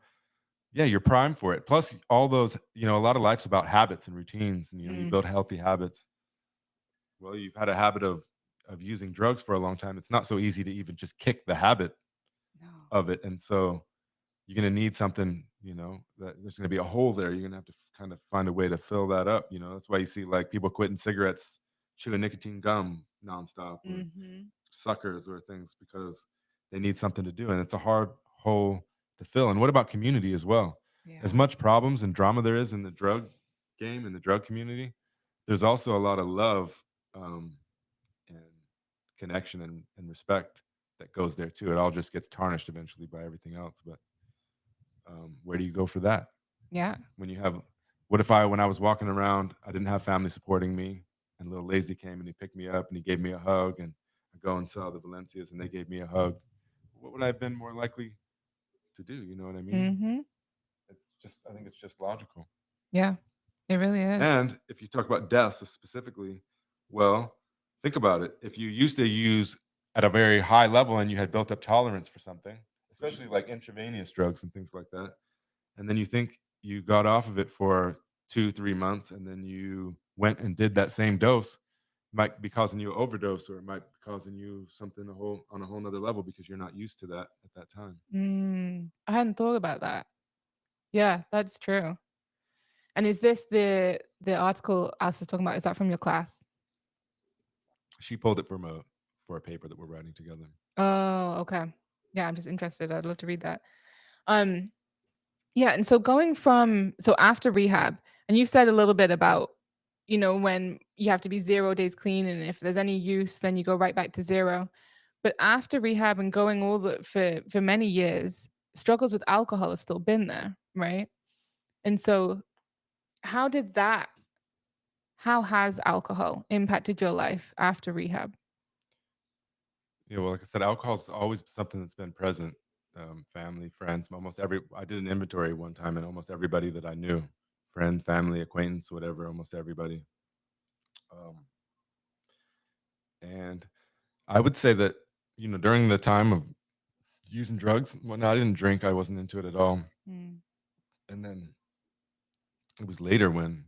yeah, you're primed for it. Plus, all those, a lot of life's about habits and routines, and you Mm, build healthy habits. Well, you've had a habit of using drugs for a long time. It's not so easy to even just kick the habit no. of it. And so you're going to need something, that there's going to be a hole there. You're going to have to kind of find a way to fill that up. That's why you see like people quitting cigarettes, chewing nicotine gum nonstop, or Hmm. suckers or things because they need something to do. And it's a hard hole to fill. And what about community as well? As Yeah. much problems and drama there is in the drug game, in the drug community, there's also a lot of love, and connection and respect that goes there too. It all just gets tarnished eventually by everything else. But where do you go for that? Yeah. When you have, what if when I was walking around, I didn't have family supporting me, and little Lazy came and he picked me up and he gave me a hug, and I go and saw the Valencias and they gave me a hug. What would I have been more likely to do? You know what I mean? Hmm. I think it's just logical. Yeah. It really is. And if you talk about deaths specifically, well, think about it. If you used to use at a very high level and you had built up tolerance for something, especially like intravenous drugs and things like that, and then you think you got off of it for 2 3 months and then you went and did that same dose, might be causing you an overdose, or it might be causing you something on a whole nother level because you're not used to that at that time. I hadn't thought about that. Yeah, that's true. And is this the article Alice is talking about? Is that from your class? She pulled it from a paper that we're writing together. Oh, okay. Yeah, I'm just interested. I'd love to read that. Um, yeah, and so going from so after rehab, and you said a little bit about, when you have to be 0 days clean, and if there's any use, then you go right back to zero. But after rehab and going all the for many years, struggles with alcohol have still been there, right? And so how did that how has alcohol impacted your life after rehab? Yeah, well, like I said, alcohol is always something that's been present. Family, friends, almost every. I did an inventory one time, and almost everybody that I knew, friend, family, acquaintance, whatever, almost everybody. Um, and I would say that during the time of using drugs, when I didn't drink, I wasn't into it at all. Mm, And then it was later when,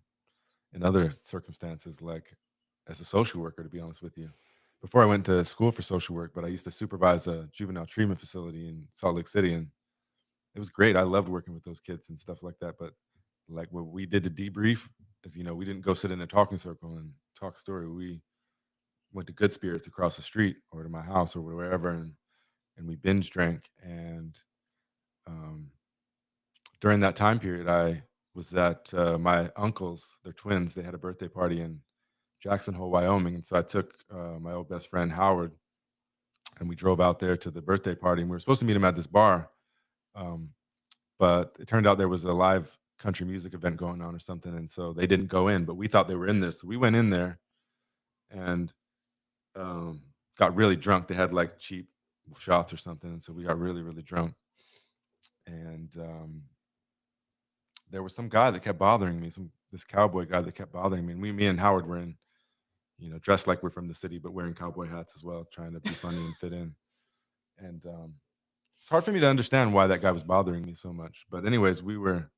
in other circumstances, like as a social worker, to be honest with you, before I went to school for social work, but I used to supervise a juvenile treatment facility in Salt Lake City, and it was great. I loved working with those kids and stuff like that. But like what we did to debrief is, we didn't go sit in a talking circle and talk story. We went to Good Spirits across the street or to my house or wherever, and we binge drank. And um, during that time period, I was at my uncle's. They're twins. They had a birthday party in Jackson Hole, Wyoming, and so I took my old best friend Howard, and we drove out there to the birthday party. And we were supposed to meet him at this bar, um, but it turned out there was a live country music event going on or something, and so they didn't go in. But we thought they were in there, so we went in there and um, got really drunk. They had like cheap shots or something, and so we got really, really drunk. And there was some guy that kept bothering me, this cowboy guy that kept bothering me. And me and Howard were in, dressed like we're from the city, but wearing cowboy hats as well, trying to be funny and fit in. And it's hard for me to understand why that guy was bothering me so much. But anyways, we were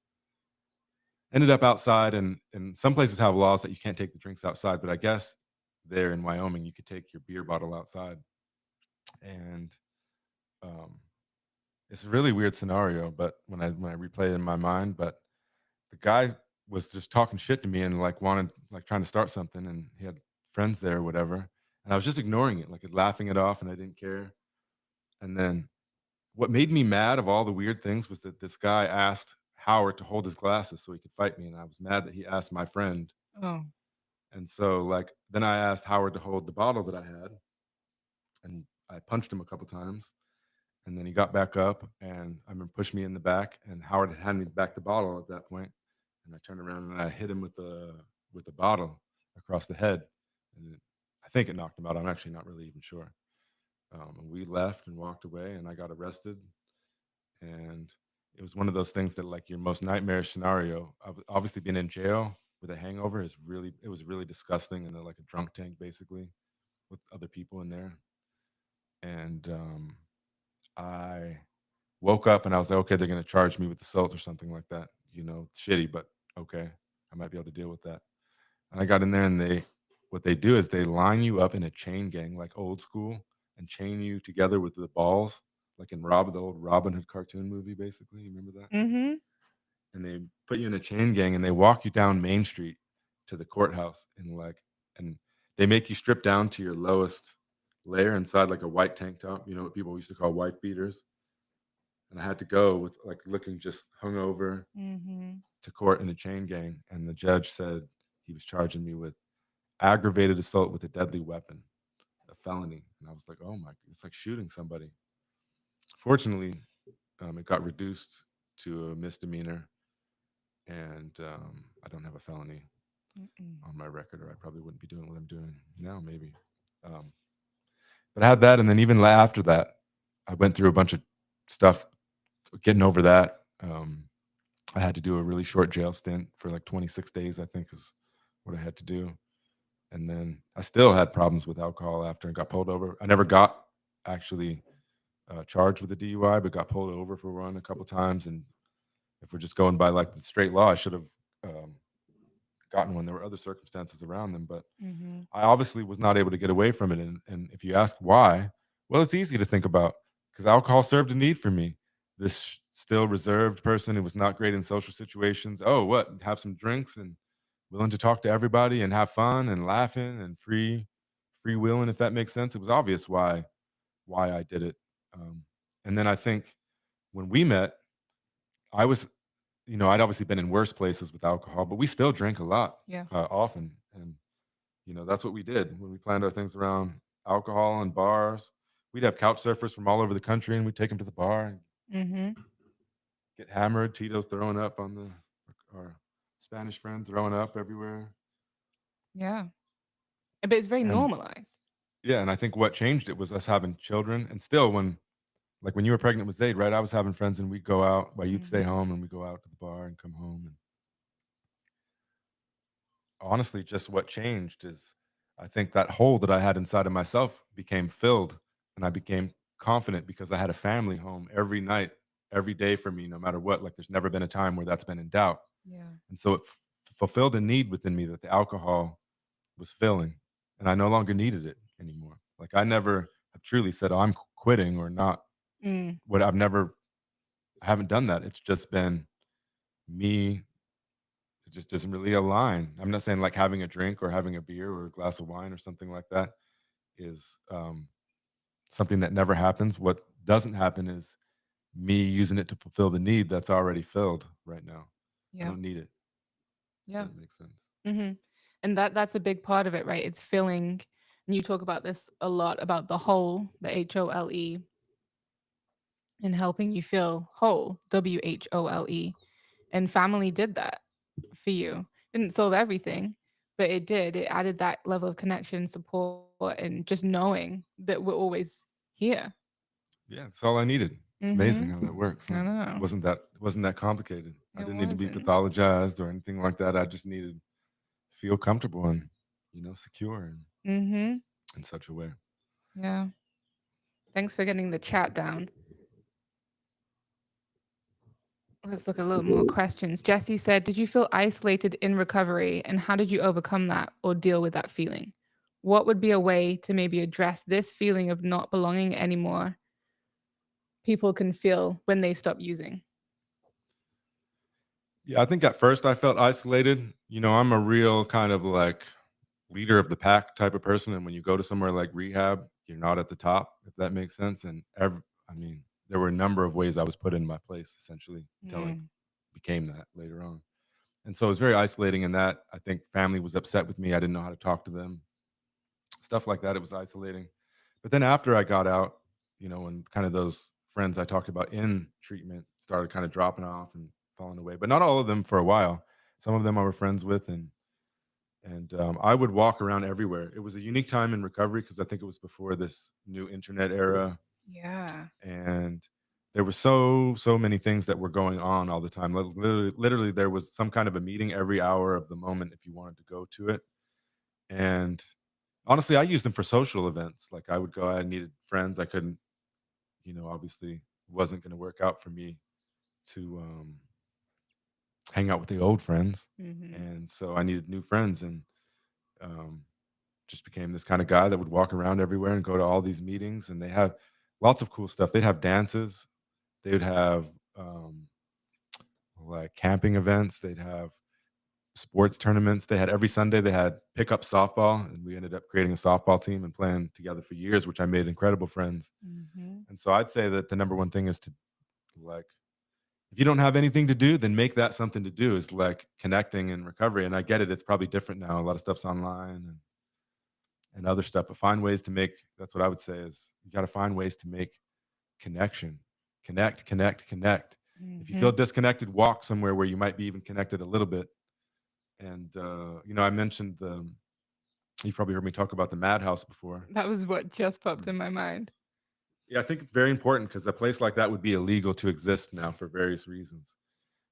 ended up outside, and some places have laws that you can't take the drinks outside, but I guess there in Wyoming you could take your beer bottle outside. And um, it's a really weird scenario, but when I replay it in my mind, but the guy was just talking shit to me and like wanted like trying to start something, and he had friends there or whatever, and I was just ignoring it, like laughing it off, and I didn't care. And then what made me mad of all the weird things was that this guy asked Howard to hold his glasses so he could fight me, and I was mad that he asked my friend. Oh. And so like then I asked Howard to hold the bottle that I had, and I punched him a couple times. And then he got back up, and I remember pushed me in the back, and Howard had handed me back the bottle at that point. And I turned around and I hit him with the bottle across the head, and I think it knocked him out. I'm actually not really even sure. And we left and walked away, and I got arrested. And it was one of those things that, like, your most nightmarish scenario. Obviously, being in jail with a hangover it was really disgusting, and like a drunk tank basically with other people in there. And I woke up and I was like, okay, they're going to charge me with assault or something like that. It's shitty, but okay, I might be able to deal with that. And I got in there, and what they do is they line you up in a chain gang, like old school, and chain you together with the balls, like in the old Robin Hood cartoon movie, basically. You remember that? Mhm. And they put you in a chain gang, and they walk you down Main Street to the courthouse, and they make you strip down to your lowest layer inside like a white tank top. You know what people used to call wife beaters. And I had to go with like looking just hungover Mhm. to court in a chain gang, and the judge said he was charging me with aggravated assault with a deadly weapon, a felony. And I was like, "Oh my, it's like shooting somebody." Fortunately, it got reduced to a misdemeanor, and I don't have a felony Mm-mm. on my record, or I probably wouldn't be doing what I'm doing now, maybe. Um, but I had that, and then even after that, I went through a bunch of stuff getting over that. I had to do a really short jail stint for like 26 days, I think is what I had to do. And then I still had problems with alcohol after I got pulled over. I never got actually charged with a DUI, but got pulled over for one a couple times. And if we're just going by like the straight law, I should have um, gotten one. There were other circumstances around them, but Mhm. I obviously was not able to get away from it. And if you ask why, well, it's easy to think about because alcohol served a need for me. This still reserved person who was not great in social situations. Oh, what? Have some drinks and willing to talk to everybody and have fun and laughing and free willing, if that makes sense. It was obvious why I did it. Um, and then I think when we met, I was, I'd obviously been in worse places with alcohol, but we still drank a lot Yeah. often. And that's what we did when we planned our things around alcohol and bars. We'd have couch surfers from all over the country, and we'd take them to the bar and Mhm. get hammered. Tito's throwing up on our Spanish friend throwing up everywhere. Yeah. But it's very And normalized. yeah, and I think what changed it was us having children. And still, when you were pregnant with Zaid, right? I was having friends, and we'd go out while you'd stay Mhm. home, and we go out to the bar and come home. And honestly, just what changed is I think that hole that I had inside of myself became filled, and I became confident because I had a family home every night, every day for me, no matter what. Like there's never been a time where that's been in doubt. Yeah. And so it fulfilled a need within me that the alcohol was filling, and I no longer needed it anymore. Like I never have truly said, "Oh, I'm quitting or not." Mm. What I've never I haven't done that. It's just been me. It just doesn't really align. I'm not saying like having a drink or having a beer or a glass of wine or something like that is something that never happens. What doesn't happen is me using it to fulfill the need that's already filled right now. I Yeah. don't need it. If Yeah. that makes sense. Mhm. And that's a big part of it, right? It's filling, and you talk about this a lot about the whole, the HOLE, and helping you feel whole, WHOLE. And family did that for you. Didn't solve everything, but it did. It added that level of connection, support, and just knowing that we're always here. Yeah, that's all I needed. It's amazing Mhm. how that works, huh? I know. It wasn't that complicated. I It didn't need to be wasn't. pathologized or anything like that. I just needed to feel comfortable and, secure Mhm. in such a way. Yeah. Thanks for getting the chat down. Let's look at a little more questions. Jesse said, "Did you feel isolated in recovery, and how did you overcome that or deal with that feeling? What would be a way to maybe address this feeling of not belonging anymore people can feel when they stop using?" Yeah, I think at first I felt isolated. I'm a real kind of like leader of the pack type of person. And when you go to somewhere like rehab, you're not at the top, if that makes sense. And I mean, there were a number of ways I was put in my place essentially until I Mm. became that later on. And so it was very isolating in that. I think family was upset with me. I didn't know how to talk to them, stuff like that. It was isolating. But then after I got out, and kind of those friends I talked about in treatment started kind of dropping off and falling away, but not all of them for a while. Some of them I were friends with, and I would walk around everywhere. It was a unique time in recovery because I think it was before this new internet era, Yeah. and there were so many things that were going on all the time. Literally, there was some kind of a meeting every hour of the moment if you wanted to go to it. And honestly, I used them for social events. Like I would go, I needed friends. I couldn't, obviously wasn't going to work out for me to hang out with the old friends. Mhm. And so I needed new friends and um, just became this kind of guy that would walk around everywhere and go to all these meetings. And they had lots of cool stuff. They'd have dances, they would have like camping events, they'd have sports tournaments. They had every Sunday, they had pickup softball, and we ended up creating a softball team and playing together for years, which I made incredible friends. Mhm. And so I'd say that the number one thing is to like, if you don't have anything to do, then make that something to do is like connecting and recovery. And I get it. It's probably different now. A lot of stuff's online and other stuff, but find ways to make, that's what I would say is you got to find ways to make connection, connect. If you feel Mhm. disconnected, walk somewhere where you might be even connected a little bit. And, I mentioned you've probably heard me talk about the Madhouse before. That was what just popped Mm. in my mind. Yeah, I think it's very important because a place like that would be illegal to exist now for various reasons.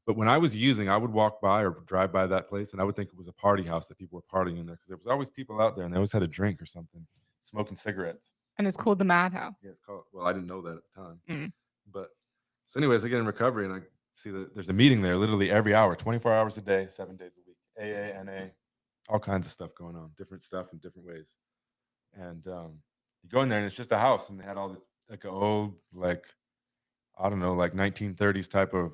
But when I was using, I would walk by or drive by that place and I would think it was a party house that people were partying in there because there was always people out there and they always had a drink or something, smoking cigarettes. And it's called the Madhouse. Yeah, it's called, well, I didn't know that at the time. Mm. But so, anyways, I get in recovery and I see that there's a meeting there literally every hour, 24 hours a day, 7 days a week, AA, NA, all kinds of stuff going on, different stuff in different ways. And you go in there and it's just a house and they had all the like an old, like, I don't know, like 1930s type of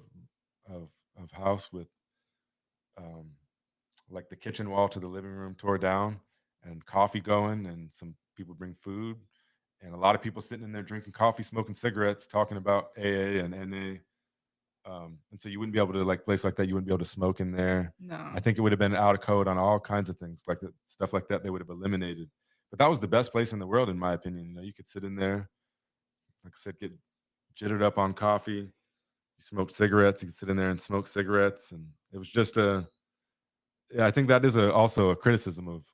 of house with um like the kitchen wall to the living room tore down and coffee going and some people bring food and a lot of people sitting in there drinking coffee, smoking cigarettes, talking about AA and NA. And so you wouldn't be able to like place like that. You wouldn't be able to smoke in there. I No. think it would have been out of code on all kinds of things like that, stuff like that. They would have eliminated. But that was the best place in the world, in my opinion. You could sit in there, like I said, get jittered up on coffee. You smoked cigarettes. You could sit in there and smoke cigarettes, and it was just a. Yeah, I think that is also a criticism of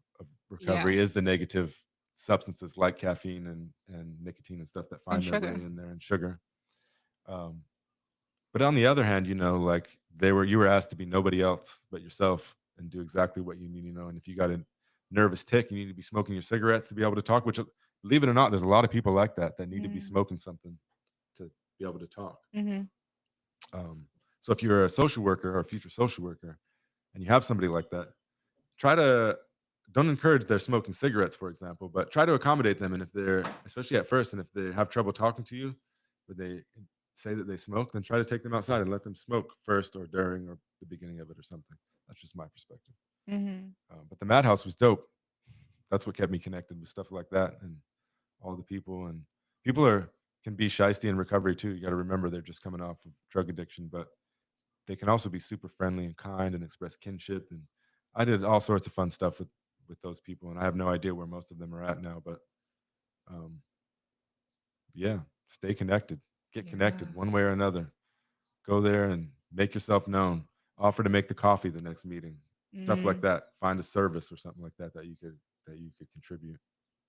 recovery is the Yes. negative substances like caffeine and nicotine and stuff that And find their way sugar. in there and sugar. Um, But on the other hand, like you were asked to be nobody else but yourself and do exactly what you need, and if you got a nervous tick, you need to be smoking your cigarettes to be able to talk, which believe it or not, there's a lot of people like that that need to be Mm. smoking something to be able to talk. Mhm. Um, so if you're a social worker or a future social worker and you have somebody like that, try to don't encourage their smoking cigarettes, for example, but try to accommodate them. And if they're, especially at first, and if they have trouble talking to you, would they say that they smoke, then try to take them outside and let them smoke first or during or the beginning of it or something. That's just my perspective. Mhm. But the Madhouse was dope. That's what kept me connected with stuff like that and all the people. And people are can be shisty in recovery too. You got to remember they're just coming off of drug addiction, but they can also be super friendly and kind and express kinship. And I did all sorts of fun stuff with those people, and I have no idea where most of them are at now. But um, yeah, stay connected, get connected Yeah. one way or another. Go there and make yourself known. Offer to make the coffee the next meeting. Stuff like Mm, that. Find a service or something like that that you could contribute.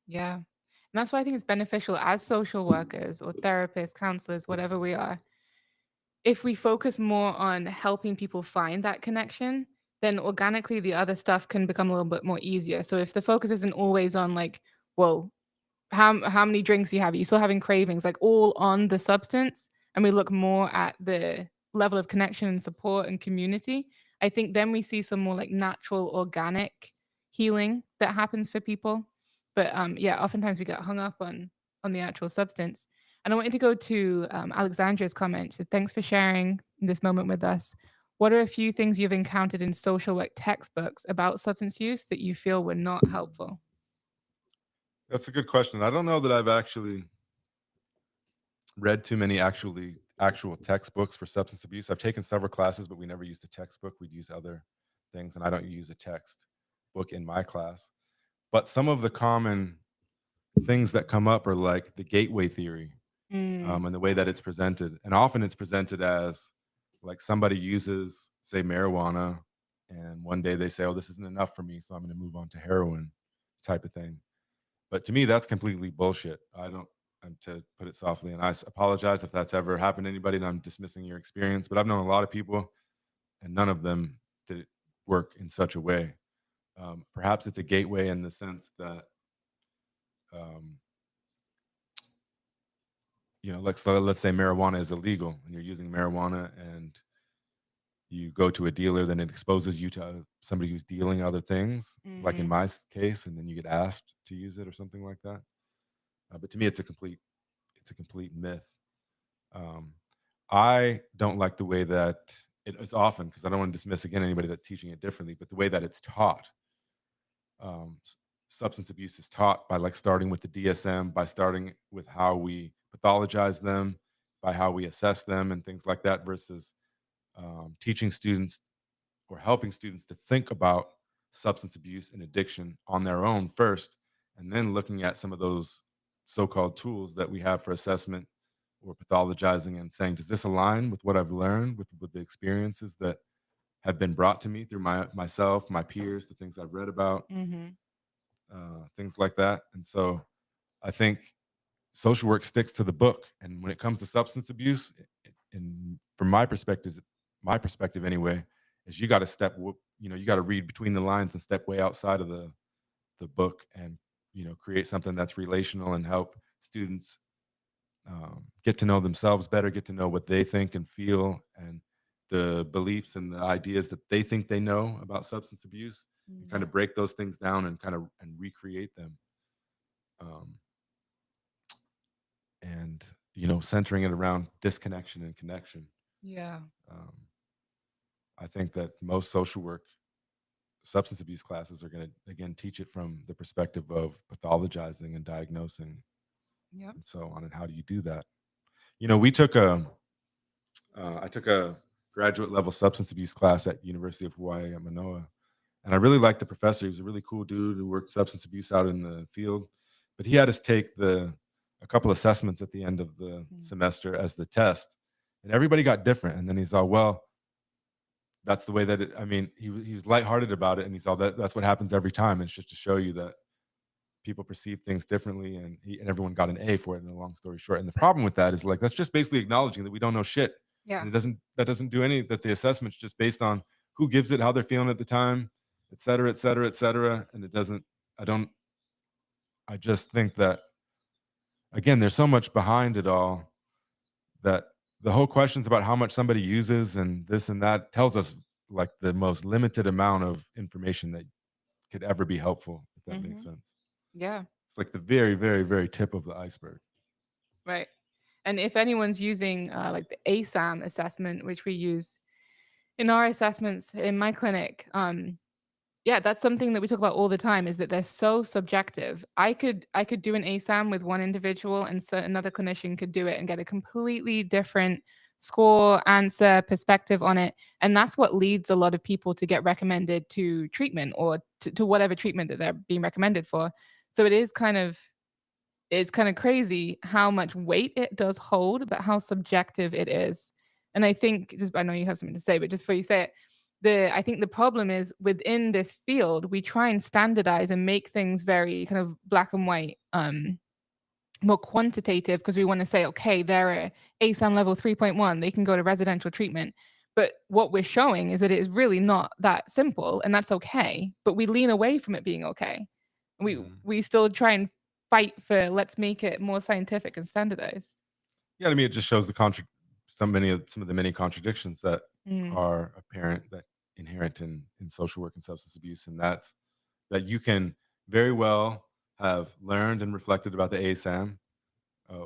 yeah. And that's why I think it's beneficial as social workers or therapists, counselors, whatever we are. If we focus more on helping people find that connection, then organically the other stuff can become a little bit more easier. So if the focus isn't always on like, well, how many drinks you have? Are you still having cravings? Like all on the substance, and we look more at the level of connection and support and community. I think then we see some more like natural, organic healing that happens for people. But yeah, oftentimes we get hung up on the actual substance. And I wanted to go to Alexandra's comment. So thanks for sharing this moment with us. What are a few things you've encountered in social work textbooks about substance use that you feel were not helpful? That's a good question. I don't know that I've actually read too many actual textbooks for substance abuse. I've taken several classes, but we never used a textbook. We'd use other things, and I don't use a text book in my class. But some of the common things that come up are like the gateway theory, Mm, and the way that it's presented. And often it's presented as like somebody uses, say, marijuana, and one day they say, "Oh, this isn't enough for me, so I'm going to move on to heroin," type of thing. But to me, that's completely bullshit. I don't, and to put it softly, and apologize if that's ever happened to anybody and I'm dismissing your experience, but I've known a lot of people and none of them did it work in such a way. Perhaps it's a gateway in the sense that, um, let's say marijuana is illegal and you're using marijuana and you go to a dealer, then it exposes you to somebody who's dealing other things, like in mhm. my case, and then you get asked to use it or something like that. But to me, it's a complete myth. Um, I don't like the way that it is often, because I don't want to dismiss again anybody that's teaching it differently, but the way that it's taught. Substance abuse is taught by like starting with the DSM, by starting with how we pathologize them, by how we assess them, and things like that, versus teaching students or helping students to think about substance abuse and addiction on their own first, and then looking at some of those so-called tools that we have for assessment or pathologizing and saying, does this align with what I've learned, with the experiences that have been brought to me through myself, my peers, the things I've read about, Mhm. things like that. And so I think social work sticks to the book. And when it comes to substance abuse, and from my perspective anyway, is you got to you got to read between the lines and step way outside of the book, and create something that's relational and help students get to know themselves better, get to know what they think and feel, and the beliefs and the ideas that they think they know about substance abuse, and kind Mm. of break those things down and recreate them. Um, and centering it around disconnection and connection. Yeah. um, I think that most social work substance abuse classes are going to again teach it from the perspective of pathologizing and diagnosing Yep. and so on. And how do you do that? We took a I took a graduate level substance abuse class at University of Hawaii at Manoa, and I really liked the professor. He was a really cool dude who worked substance abuse out in the field, but he had us take the a couple assessments at the end of the Mm. semester as the test, and everybody got different. And then he's all, well, that's the way that I mean, he was lighthearted about it, and he's all, that's what happens every time. And it's just to show you that people perceive things differently, and everyone got an A for it. In a long story short, and the problem with that is like that's just basically acknowledging that we don't know shit, and Yeah. that doesn't do any that the assessment's just based on who gives it, how they're feeling at the time, et cetera, et cetera, et cetera, and it doesn't. I don't. I just think that again, there's so much behind it all that the whole questions about how much somebody uses and this and that tells us like the most limited amount of information that could ever be helpful, if that makes Mhm. sense. Yeah. It's like the very, very, very tip of the iceberg. Right. And if anyone's using like the ASAM assessment, which we use in our assessments in my clinic, yeah, that's something that we talk about all the time, is that they're so subjective. I could do an ASAM with one individual, and so another clinician could do it and get a completely different score, answer, perspective on it. And that's what leads a lot of people to get recommended to treatment, or to whatever treatment that they're being recommended for. So it's kind of crazy how much weight it does hold, but how subjective it is. And I think, just I know you have something to say, but just before you say it, I think the problem is within this field, we try and standardize and make things very kind of black and white, more quantitative, because we want to say, okay, they're a ASAM level 3.1, they can go to residential treatment. But what we're showing is that it is really not that simple, and that's okay. But we lean away from it being okay. Mhm. We still try and fight for, let's make it more scientific and standardized. Yeah, to me, it just shows the some of the many contradictions that Mm, are apparent, that inherent in social work and substance abuse, and that's that you can very well have learned and reflected about the ASAM, uh,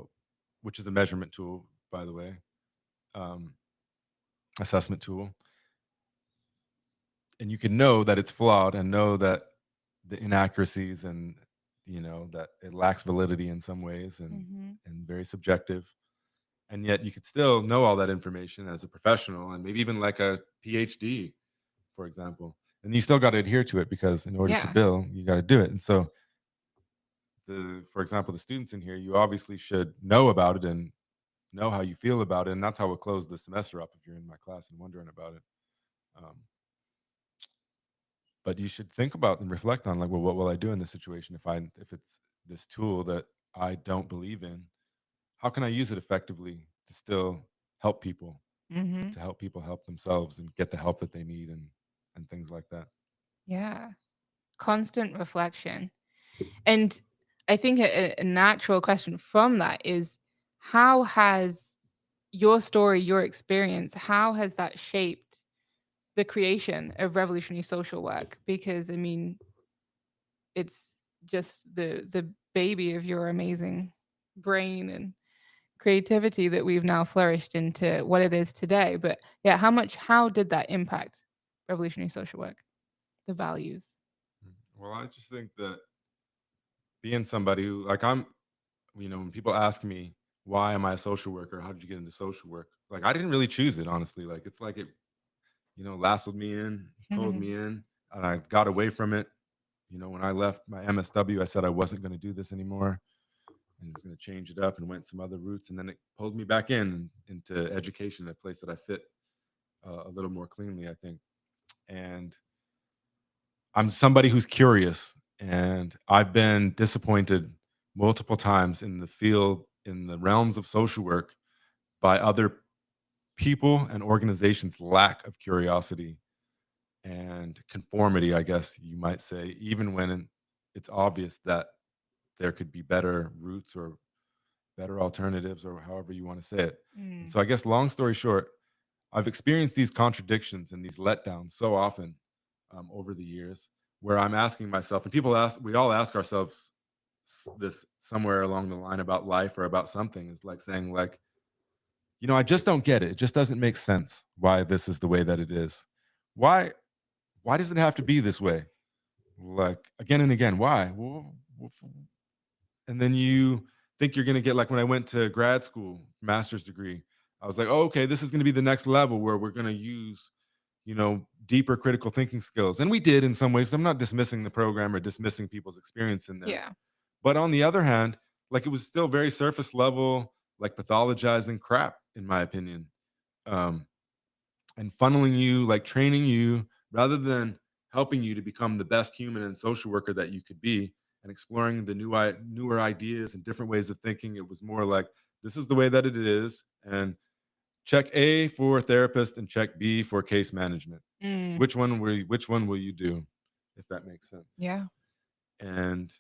which is a measurement tool, by the way, um, assessment tool, and you can know that it's flawed and know that the inaccuracies and that it lacks validity in some ways mhm. and very subjective. And yet you could still know all that information as a professional and maybe even like a PhD, for example. And you still got to adhere to it because in order to Yeah. bill, you got to do it. And so for example, the students in here, you obviously should know about it and know how you feel about it. And that's how we'll close the semester up if you're in my class and wondering about it. Um, but you should think about and reflect on, like, well, what will I do in this situation if it's this tool that I don't believe in? How can I use it effectively to still help people, Mhm. to help people help themselves and get the help that they need and things like that. Yeah. Constant reflection. And I think a natural question from that is, how has your story, your experience, how has that shaped the creation of revolutionary social work? Because I mean, it's just the baby of your amazing brain and creativity that we've now flourished into what it is today. But yeah, how did that impact revolutionary social work? The values. Well, I just think that being somebody who, like, when people ask me, why am I a social worker? How did you get into social work? Like, I didn't really choose it, honestly. Like, it's like it, lassoed me in, pulled me in, and I got away from it. When I left my MSW, I said I wasn't going to do this anymore and was going to change it up and went some other routes. And then it pulled me back into education, a place that I fit a little more cleanly, I think. And I'm somebody who's curious, and I've been disappointed multiple times in the field, in the realms of social work, by other people and organizations' lack of curiosity and conformity, I guess you might say, even when it's obvious that there could be better routes or better alternatives, or however you want to say it. And Mm, so, I guess, long story short, I've experienced these contradictions and these letdowns so often over the years, where I'm asking myself, and we all ask ourselves this somewhere along the line about life or about something, is like saying, like, I just don't get it. It just doesn't make sense why this is the way that it is. Why, why does it have to be this way? Like, again and again, why? And then you think you're going to get, like, when I went to grad school, master's degree, I was like, oh, okay, this is going to be the next level where we're going to use deeper critical thinking skills. And we did in some ways. I'm not dismissing the program or dismissing people's experience in there. yeah. But on the other hand, like, it was still very surface level, like pathologizing crap, in my opinion. Um, and funneling you, like training you, rather than helping you to become the best human and social worker that you could be, and exploring the newer ideas and different ways of thinking. It was more like, this is the way that it is, and check A for therapist and check B for case management. Mm, Which one will you do, if that makes sense? yeah. And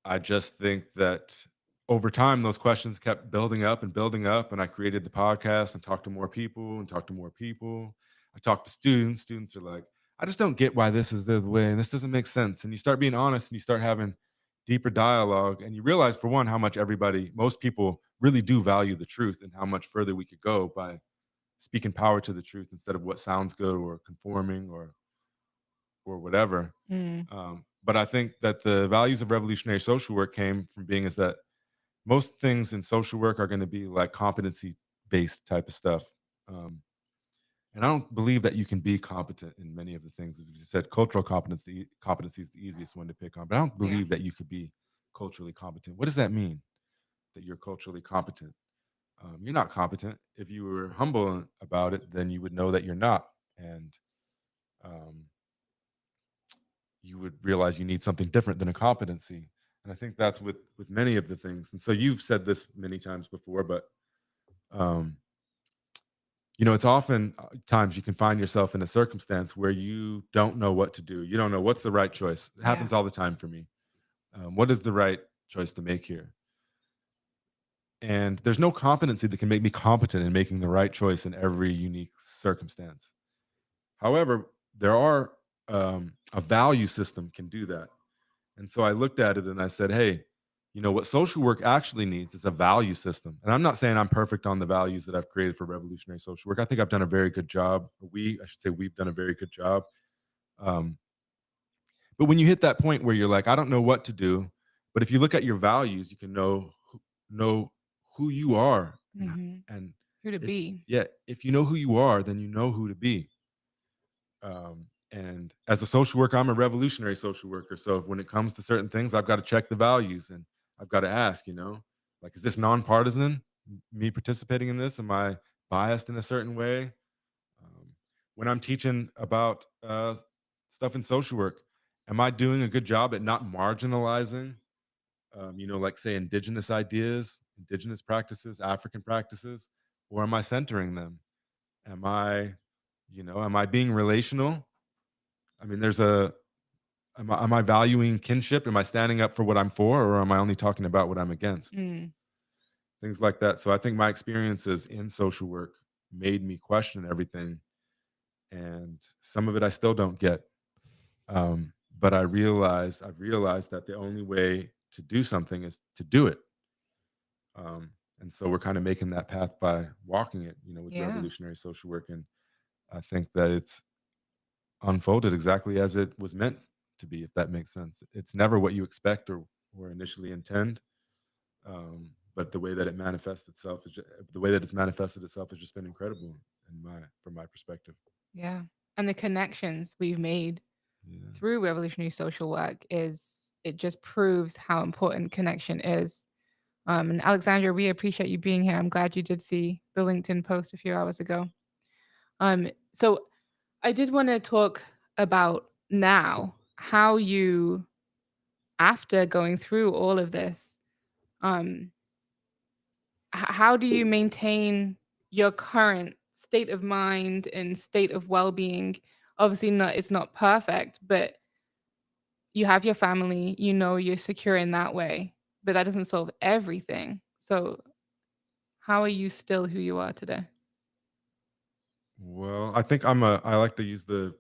I just think that over time, those questions kept building up and building up. And I created the podcast and talked to more people and talked to more people. I talked to students. Students are like, I just don't get why this is the way, and this doesn't make sense. And you start being honest and you start having deeper dialogue, and you realize, for one, how much most people really do value the truth, and how much further we could go by speaking power to the truth instead of what sounds good or conforming or whatever. Mm. But I think that the values of revolutionary social work came from being is that most things in social work are going to be like competency based type of stuff. Um, and I don't believe that you can be competent in many of the things. As you said, cultural competency is the easiest one to pick on, but I don't Yeah. believe that you could be culturally competent. What does that mean? That you're culturally competent? You're not competent. If you were humble about it, then you would know that you're not, and um, you would realize you need something different than a competency. And I think that's with many of the things. And so you've said this many times before, but um, it's often times you can find yourself in a circumstance where you don't know what to do. You don't know what's the right choice. It Yeah. happens all the time for me. What is the right choice to make here? And there's no competency that can make me competent in making the right choice in every unique circumstance. However, there are a value system can do that. And so I looked at it and I said, hey, what social work actually needs is a value system. And I'm not saying I'm perfect on the values that I've created for revolutionary social work. I think I've done a very good job. I should say, we've done a very good job. Um, but when you hit that point where you're like, I don't know what to do, but if you look at your values, you can know who you are, Hmm. and Who to if be. yeah, if you know who you are, then you know who to be. And as a social worker, I'm a revolutionary social worker. So when it comes to certain things, I've got to check the values, and I've got to ask, like, is this nonpartisan? Me participating in this? Am I biased in a certain way? Um, when I'm teaching about stuff in social work, am I doing a good job at not marginalizing, like, say, indigenous ideas, indigenous practices, African practices, or am I centering them? Am I being relational? I mean, am I valuing kinship? Am I standing up for what I'm for, or am I only talking about what I'm against? Mm. Things like that. So I think my experiences in social work made me question everything, and some of it I still don't get. But I've realized that the only way to do something is to do it. And so we're kind of making that path by walking it, with Yeah. revolutionary social work. And I think that it's unfolded exactly as it was meant to be, if that makes sense. It's never what you expect or initially intend, but the way that it's manifested itself has just been incredible from my perspective. Yeah. And the connections we've made Yeah. through revolutionary social work is it just proves how important connection is. And Alexandra, we appreciate you being here. I'm glad you did see the LinkedIn post a few hours ago. So I did want to talk about now how you, after going through all of this, um, how do you maintain your current state of mind and state of well-being? Obviously, not it's not perfect, but you have your family, you're secure in that way, but that doesn't solve everything. So, how are you still who you are today? Well, I think I like to use the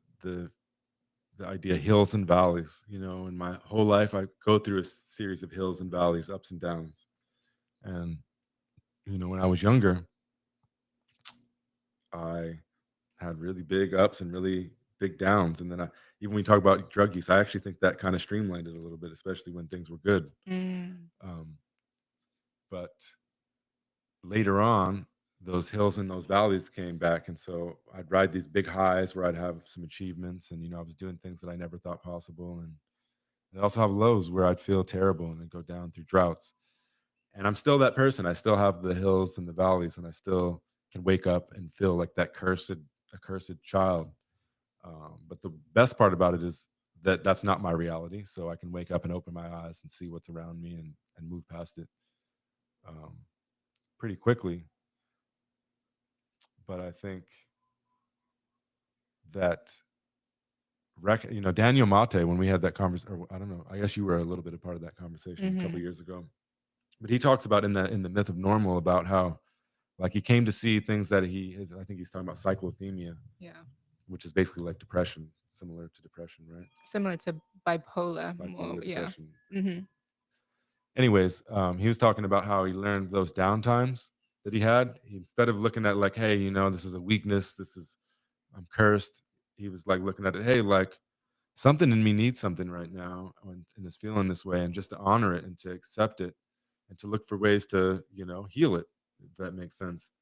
idea hills and valleys. In my whole life, I go through a series of hills and valleys, ups and downs. And when I was younger, I had really big ups and really big downs. And then even when you talk about drug use, I actually think that kind of streamlined it a little bit, especially when things were good. Mm, Um, but later on, those hills and those valleys came back. And so I'd ride these big highs where I'd have some achievements, and, I was doing things that I never thought possible. And I'd also have lows where I'd feel terrible and then go down through droughts. And I'm still that person. I still have the hills and the valleys, and I still can wake up and feel like that accursed child. But the best part about it is that that's not my reality. So I can wake up and open my eyes and see what's around me, and move past it um, pretty quickly. But I think that Daniel Mate, when we had that conversation, or I don't know, I guess you were a little bit a part of that conversation a couple mhm. years ago. But he talks about in the Myth of Normal about how, like, he came to see things that I think he's talking about cyclothymia, Yeah. which is basically like depression, similar to depression, right? Similar to bipolar more, Bipolar yeah. depression. Mhm. Anyways, he was talking about how he learned those downtimes that he had. Instead of looking at like, hey, this is a weakness. This is I'm cursed. He was like looking at it, hey, like something in me needs something right now and is feeling this way, and just to honor it and to accept it and to look for ways to, heal it, if that makes sense.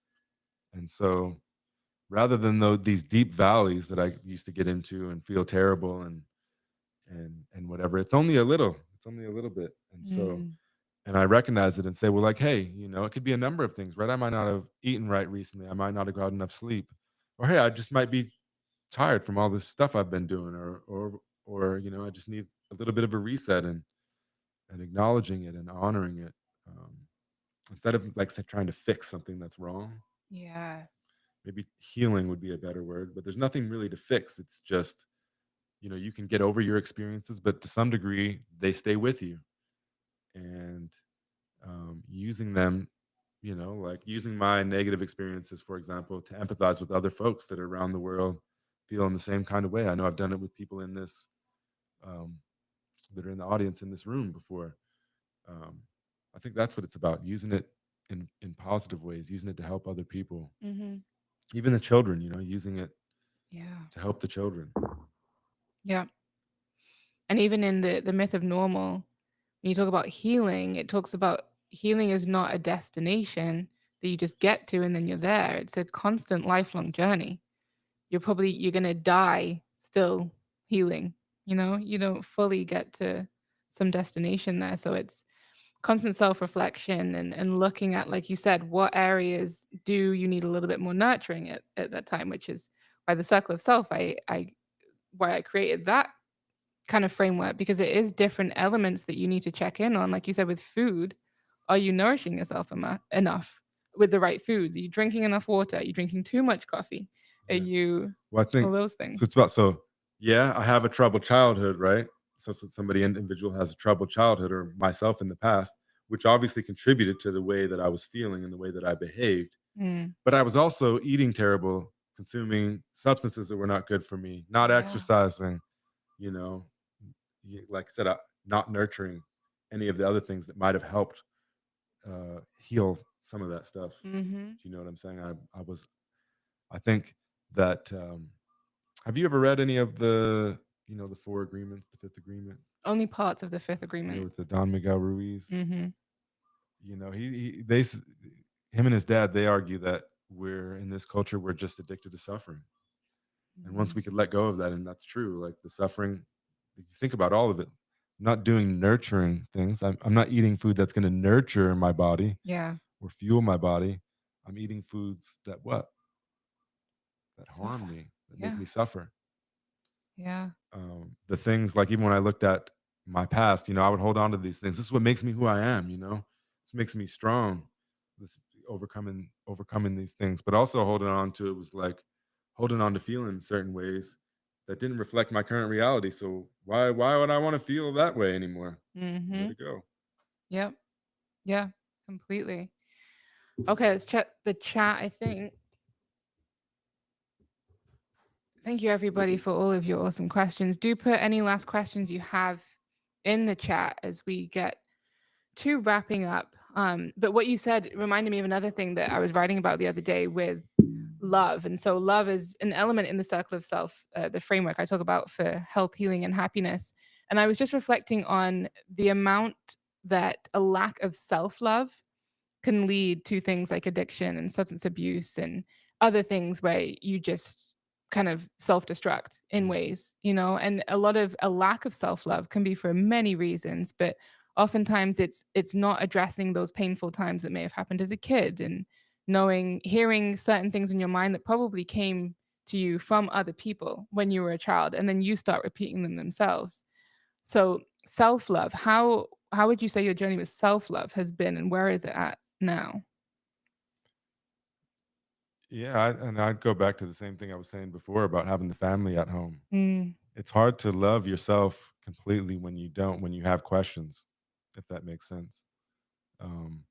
And so rather than these deep valleys that I used to get into and feel terrible and whatever, it's only a little bit. And so Mm, and I recognize it and say, well, like, hey, it could be a number of things, right? I might not have eaten right recently. I might not have got enough sleep. Or hey, I just might be tired from all this stuff I've been doing, or I just need a little bit of a reset and acknowledging it and honoring it. Um, Instead of like trying to fix something that's wrong, yes. maybe healing would be a better word, but there's nothing really to fix. It's just, you can get over your experiences, but to some degree they stay with you. And using them, like using my negative experiences, for example, to empathize with other folks that are around the world feeling the same kind of way. I know I've done it with people in this, um, that are in the audience in this room before. Um, I think that's what it's about, using it in positive ways, using it to help other people, Mhm. even the children, using it Yeah. to help the children. Yeah. And even in the myth of normal, when you talk about healing, it talks about healing is not a destination that you just get to and then you're there. It's a constant lifelong journey. You're going to die still healing, You don't fully get to some destination there. So it's constant self-reflection and looking at, like you said, what areas do you need a little bit more nurturing at that time, which is why the circle of self, I why I created that kind of framework, because it is different elements that you need to check in on. Like you said, with food, are you nourishing yourself enough with the right foods? Are you drinking enough water? Are you drinking too much coffee? Are Yeah. you Well, I all think those so. things? Yeah, I have a troubled childhood, right? So somebody individual has a troubled childhood, or myself in the past, which obviously contributed to the way that I was feeling and the way that I behaved. Mm, But I was also eating terrible, consuming substances that were not good for me, not yeah. exercising, you know, like I said, not nurturing any of the other things that might have helped heal some of that stuff. Mhm. Do you know what I'm saying? I think that, have you ever read any of the four agreements, the fifth agreement, Only parts of the fifth agreement. with the Don Miguel Ruiz? Mhm. He they him and his dad, they argue that we're in this culture, we're just addicted to suffering. And once we Mm, could let go of that, and that's true, like the suffering, if you think about all of it, I'm not doing nurturing things. I'm not eating food that's going to nurture my body yeah. or fuel my body. I'm eating foods that what? That harm Suffer. me, that make Yeah. me suffer. Yeah. The things like, even when I looked at my past, I would hold on to these things. This is what makes me who I am. This makes me strong. This overcoming these things, but also holding on to it was like holding on to feeling certain ways that didn't reflect my current reality. So why would I want to feel that way anymore? Let Mhm. it go. Yep. Yeah. Completely. Okay, let's check the chat, I think. Thank you, everybody, for all of your awesome questions. Do put any last questions you have in the chat as we get to wrapping up. But what you said reminded me of another thing that I was writing about the other day with love. And so, love is an element in the circle of self, the framework I talk about for health, healing, and happiness. And I was just reflecting on the amount that a lack of self love can lead to things like addiction and substance abuse and other things where you just kind of self-destruct in Mm. ways, and a lack of self-love can be for many reasons, but oftentimes it's not addressing those painful times that may have happened as a kid, and hearing certain things in your mind that probably came to you from other people when you were a child, and then you start repeating them themselves. So self-love, how would you say your journey with self-love has been, and where is it at now? Yeah, and I'd go back to the same thing I was saying before about having the family at home. Mm, It's hard to love yourself completely when you have questions, if that makes sense. Um,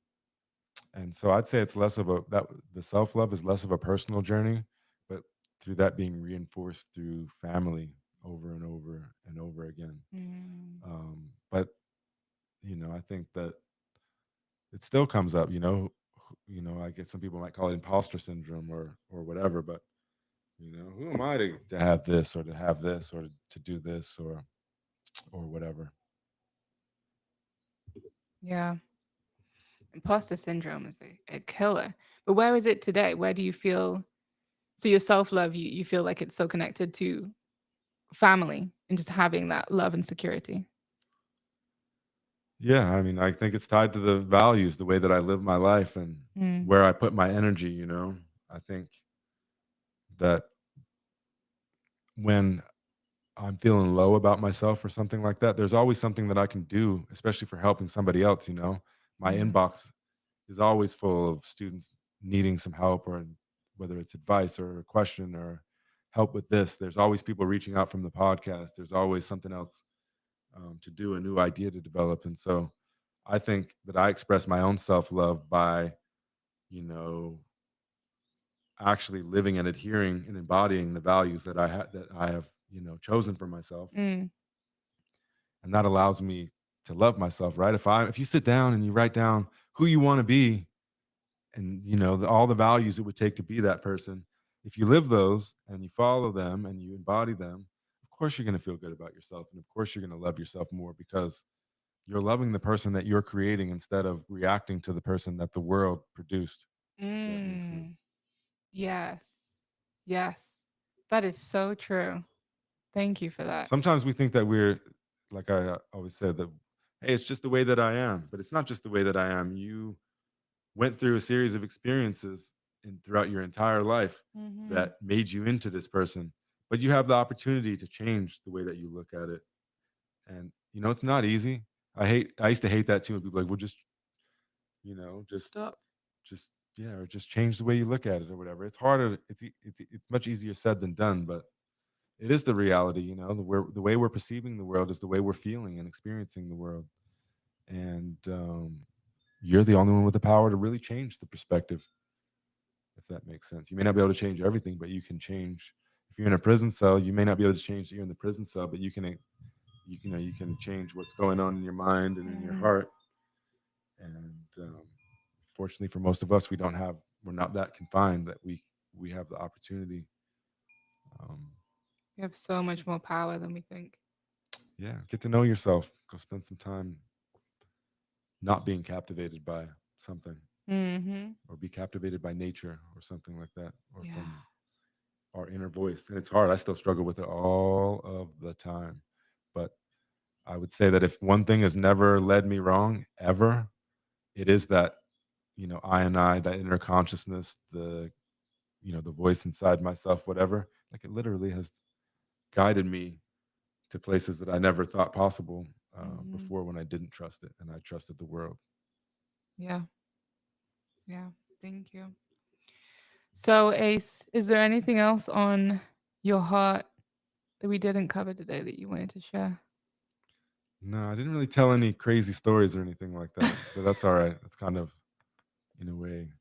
And so I'd say it's less of a that the self-love is less of a personal journey, but through that being reinforced through family over and over and over again. mm, But I think that it still comes up, I guess some people might call it imposter syndrome or whatever, but who am I to have this or to have this or to do this or whatever. Yeah. Imposter syndrome is a killer. But where is it today? Where do you feel so your self-love, you feel like it's so connected to family and just having that love and security? Yeah, I mean, I think it's tied to the values, the way that I live my life and Mm, where I put my energy. I think that when I'm feeling low about myself or something like that, there's always something that I can do, especially for helping somebody else. My yeah. inbox is always full of students needing some help, or whether it's advice or a question or help with this. There's always people reaching out from the podcast. There's always something else to do, a new idea to develop. And so I think that I express my own self love by, you know, actually living and adhering and embodying the values that I have, chosen for myself, Mm, and that allows me to love myself. Right? If you sit down and you write down who you want to be, and all the values it would take to be that person, if you live those and you follow them and you embody them, of course you're going to feel good about yourself, and of course you're going to love yourself more, because you're loving the person that you're creating instead of reacting to the person that the world produced, if that makes mm. sense. Yes. Yes. That is so true. Thank you for that. Sometimes we think that we're, like I always said, that, hey, it's just the way that I am, but it's not just the way that I am. You went through a series of experiences throughout your entire life Mhm. that made you into this person, but you have the opportunity to change the way that you look at it. And it's not easy. I used to hate that too, and people like, well, just you know just Stop. just yeah, or just change the way you look at it or whatever. It's harder. It's much easier said than done, but it is the reality. The way we're perceiving the world is the way we're feeling and experiencing the world. And you're the only one with the power to really change the perspective, if that makes sense. You may not be able to change everything, but you can change. If you're in a prison cell, you may not be able to change that you're in the prison cell, but you can change what's going on in your mind and in your Mhm. heart. And fortunately for most of us, we're not that confined, that we have the opportunity. Um, You have so much more power than we think. yeah, get to know yourself. Go spend some time not being captivated by something, Mhm. or be captivated by nature or something like that, or Yeah. from our inner voice. And it's hard. I still struggle with it all of the time. But I would say that if one thing has never led me wrong ever, it is that, that inner consciousness, the voice inside myself, whatever, like, it literally has guided me to places that I never thought possible Mhm. before, when I didn't trust it and I trusted the world. Yeah. Yeah. Thank you. So, Ace, is there anything else on your heart that we didn't cover today that you wanted to share? No, I didn't really tell any crazy stories or anything like that, but that's all right. That's kind of, in a way,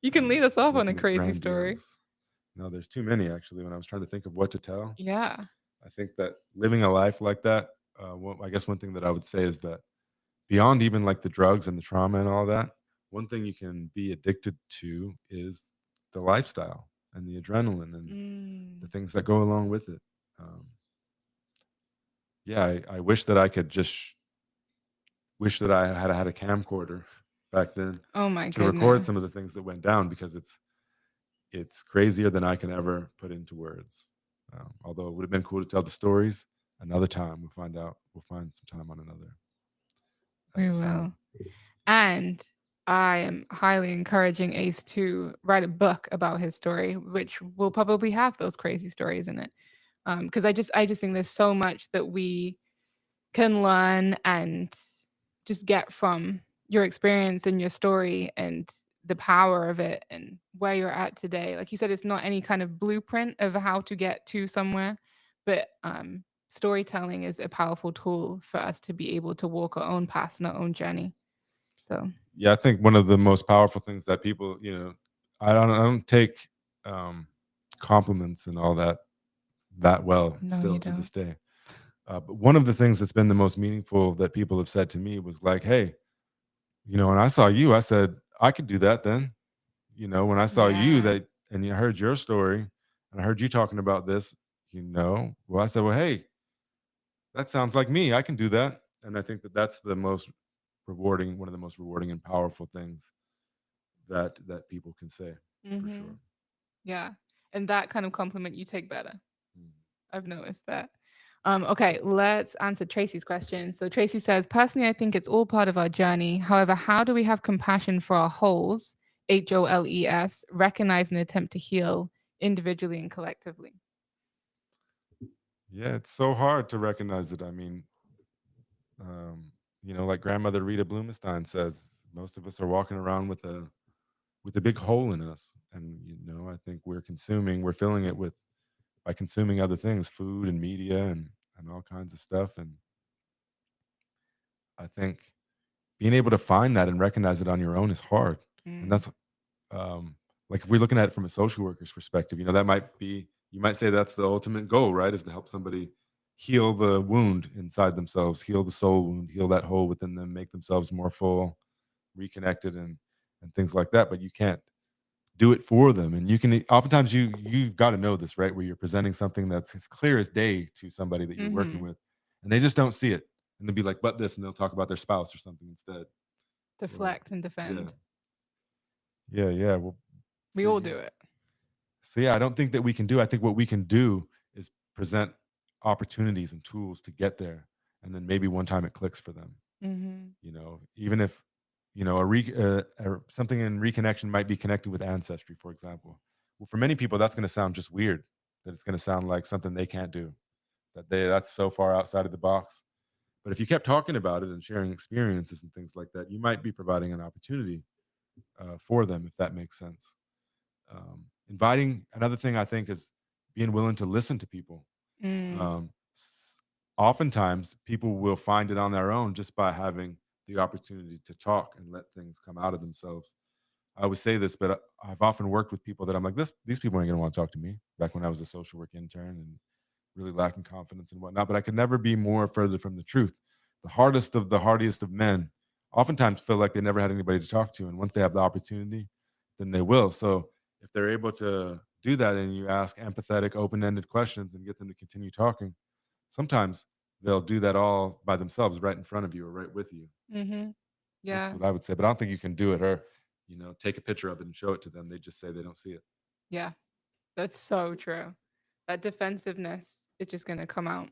You can lead us off on a making it crazy story. grandiose. No, there's too many, actually. When I was trying to think of what to tell, Yeah. I think that living a life like that, I guess one thing that I would say is that, beyond even like the drugs and the trauma and all that, one thing you can be addicted to is the lifestyle and the adrenaline and the Mm. things that go along with it. Um, yeah, I wish that I could just wish that I had had a camcorder back then Oh my to record some of the goodness. things that went down, because it's crazier than I can ever put into words. Although it would have been cool to tell the stories another time. We'll find some time on another We episode. will. And I am highly encouraging Ace to write a book about his story, which will probably have those crazy stories in it. Because I just think there's so much that we can learn and just get from your experience and your story and the power of it and where you're at today. Like you said, it's not any kind of blueprint of how to get to somewhere, but storytelling is a powerful tool for us to be able to walk our own path and our own journey. So, Yeah, I think one of the most powerful things that people, I don't take um, compliments and all that well no, you still to don't. this day. But one of the things that's been the most meaningful that people have said to me was like, "Hey, when I saw you, I said, "I could do that then." When I saw you Yeah. that and you heard your story, and I heard you talking about this, well, I said, "Well, hey, that sounds like me. I can do that." And I think that that's the most rewarding one of the most rewarding and powerful things that people can say, for Mhm. sure. Yeah. And that kind of compliment you take better. Mm. I've noticed that. Okay, let's answer Tracy's question. So Tracy says, personally, I think it's all part of our journey. However, how do we have compassion for our holes, HOLES, recognize and attempt to heal individually and collectively? Yeah, it's so hard to recognize it. I mean, like grandmother Rita Blumenstein says, most of us are walking around with a big hole in us. And I think we're filling it with by consuming other things, food and media and all kinds of stuff. And I think being able to find that and recognize it on your own is hard. And Mm. that's um like if we're looking at it from a social worker's perspective, that might be you might say that's the ultimate goal, right? Is to help somebody heal the wound inside themselves, heal the soul wound, heal that hole within them, make themselves more full, reconnected and things like that. But you can't do it for them. And you can oftentimes you've got to know this, right? Where you're presenting something that's as clear as day to somebody that you're working Mhm. with, and they just don't see it. And they'll be like, but this, and they'll talk about their spouse or something instead. Or Deflect and yeah. defend. Yeah. Well, We so all you do it. so yeah, I don't think that we can do. I think what we can do is present opportunities and tools to get there. And then maybe one time it clicks for them. Mhm. Even if something in reconnection might be connected with ancestry, for example. Well, for many people that's going to sound just weird, that it's going to sound like something they can't do, that's so far outside of the box. But if you kept talking about it and sharing experiences and things like that, you might be providing an opportunity for them, if that makes sense. Inviting Another thing I think is being willing to listen to people. Mm. um, s- Oftentimes people will find it on their own just by having the opportunity to talk and let things come out of themselves. I always say this, but I've often worked with people that I'm like, these people ain't gonna want to talk to me. Back when I was a social work intern and really lacking confidence and whatnot, but I could never be more further from the truth. The hardest of the hardiest of men oftentimes feel like they never had anybody to talk to, and once they have the opportunity, then they will. So if they're able to do that, and you ask empathetic, open-ended questions and get them to continue talking, sometimes they'll do that all by themselves, right in front of you or right with you. Mhm. That's Yeah. what I would say, but I don't think you can do it or, take a picture of it and show it to them. They just say they don't see it. Yeah. That's so true. That defensiveness is just going to come out.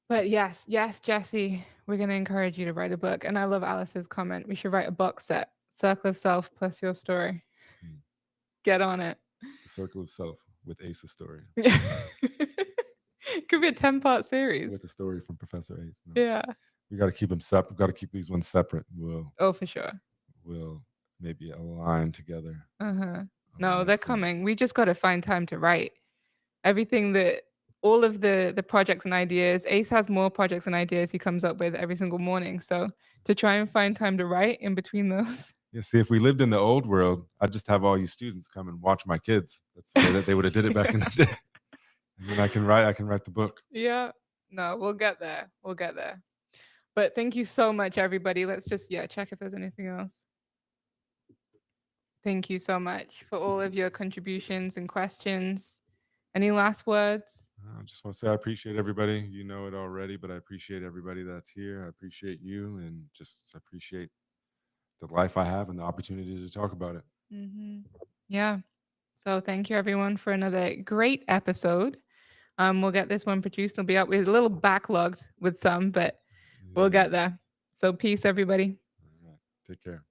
But yes, yes, Jesse, we're going to encourage you to write a book. And I love Alice's comment. We should write a box set, Circle of Self plus your story. Mm. Get on it. The Circle of Self with Ace's story, Could be a 10-part series. with a story from Professor Ace. No, Yeah. we got to keep them separate. We got to keep these ones separate. Oh, for sure. We'll maybe align together Uh-huh. on the No, they're next one. coming. We just got to find time to write. Everything that all of the projects and ideas, Ace has more projects and ideas he comes up with every single morning. So to try and find time to write in between those. Yeah, see, if we lived in the old world, I'd just have all you students come and watch my kids. That's the way that they would have did it back in the day. And then I can write the book. Yeah. No, we'll get there. We'll get there. But thank you so much, everybody. Let's just, yeah, check if there's anything else. Thank you so much for all of your contributions and questions. Any last words? I just want to say I appreciate everybody. You know it already, but I appreciate everybody that's here. I appreciate you and just appreciate the life I have and the opportunity to talk about it. Hmm. Yeah. So thank you, everyone, for another great episode. We'll get this one produced. It'll be up. We're a little backlogged with some, but we'll Yeah. get there. So peace, everybody. All right. Take care.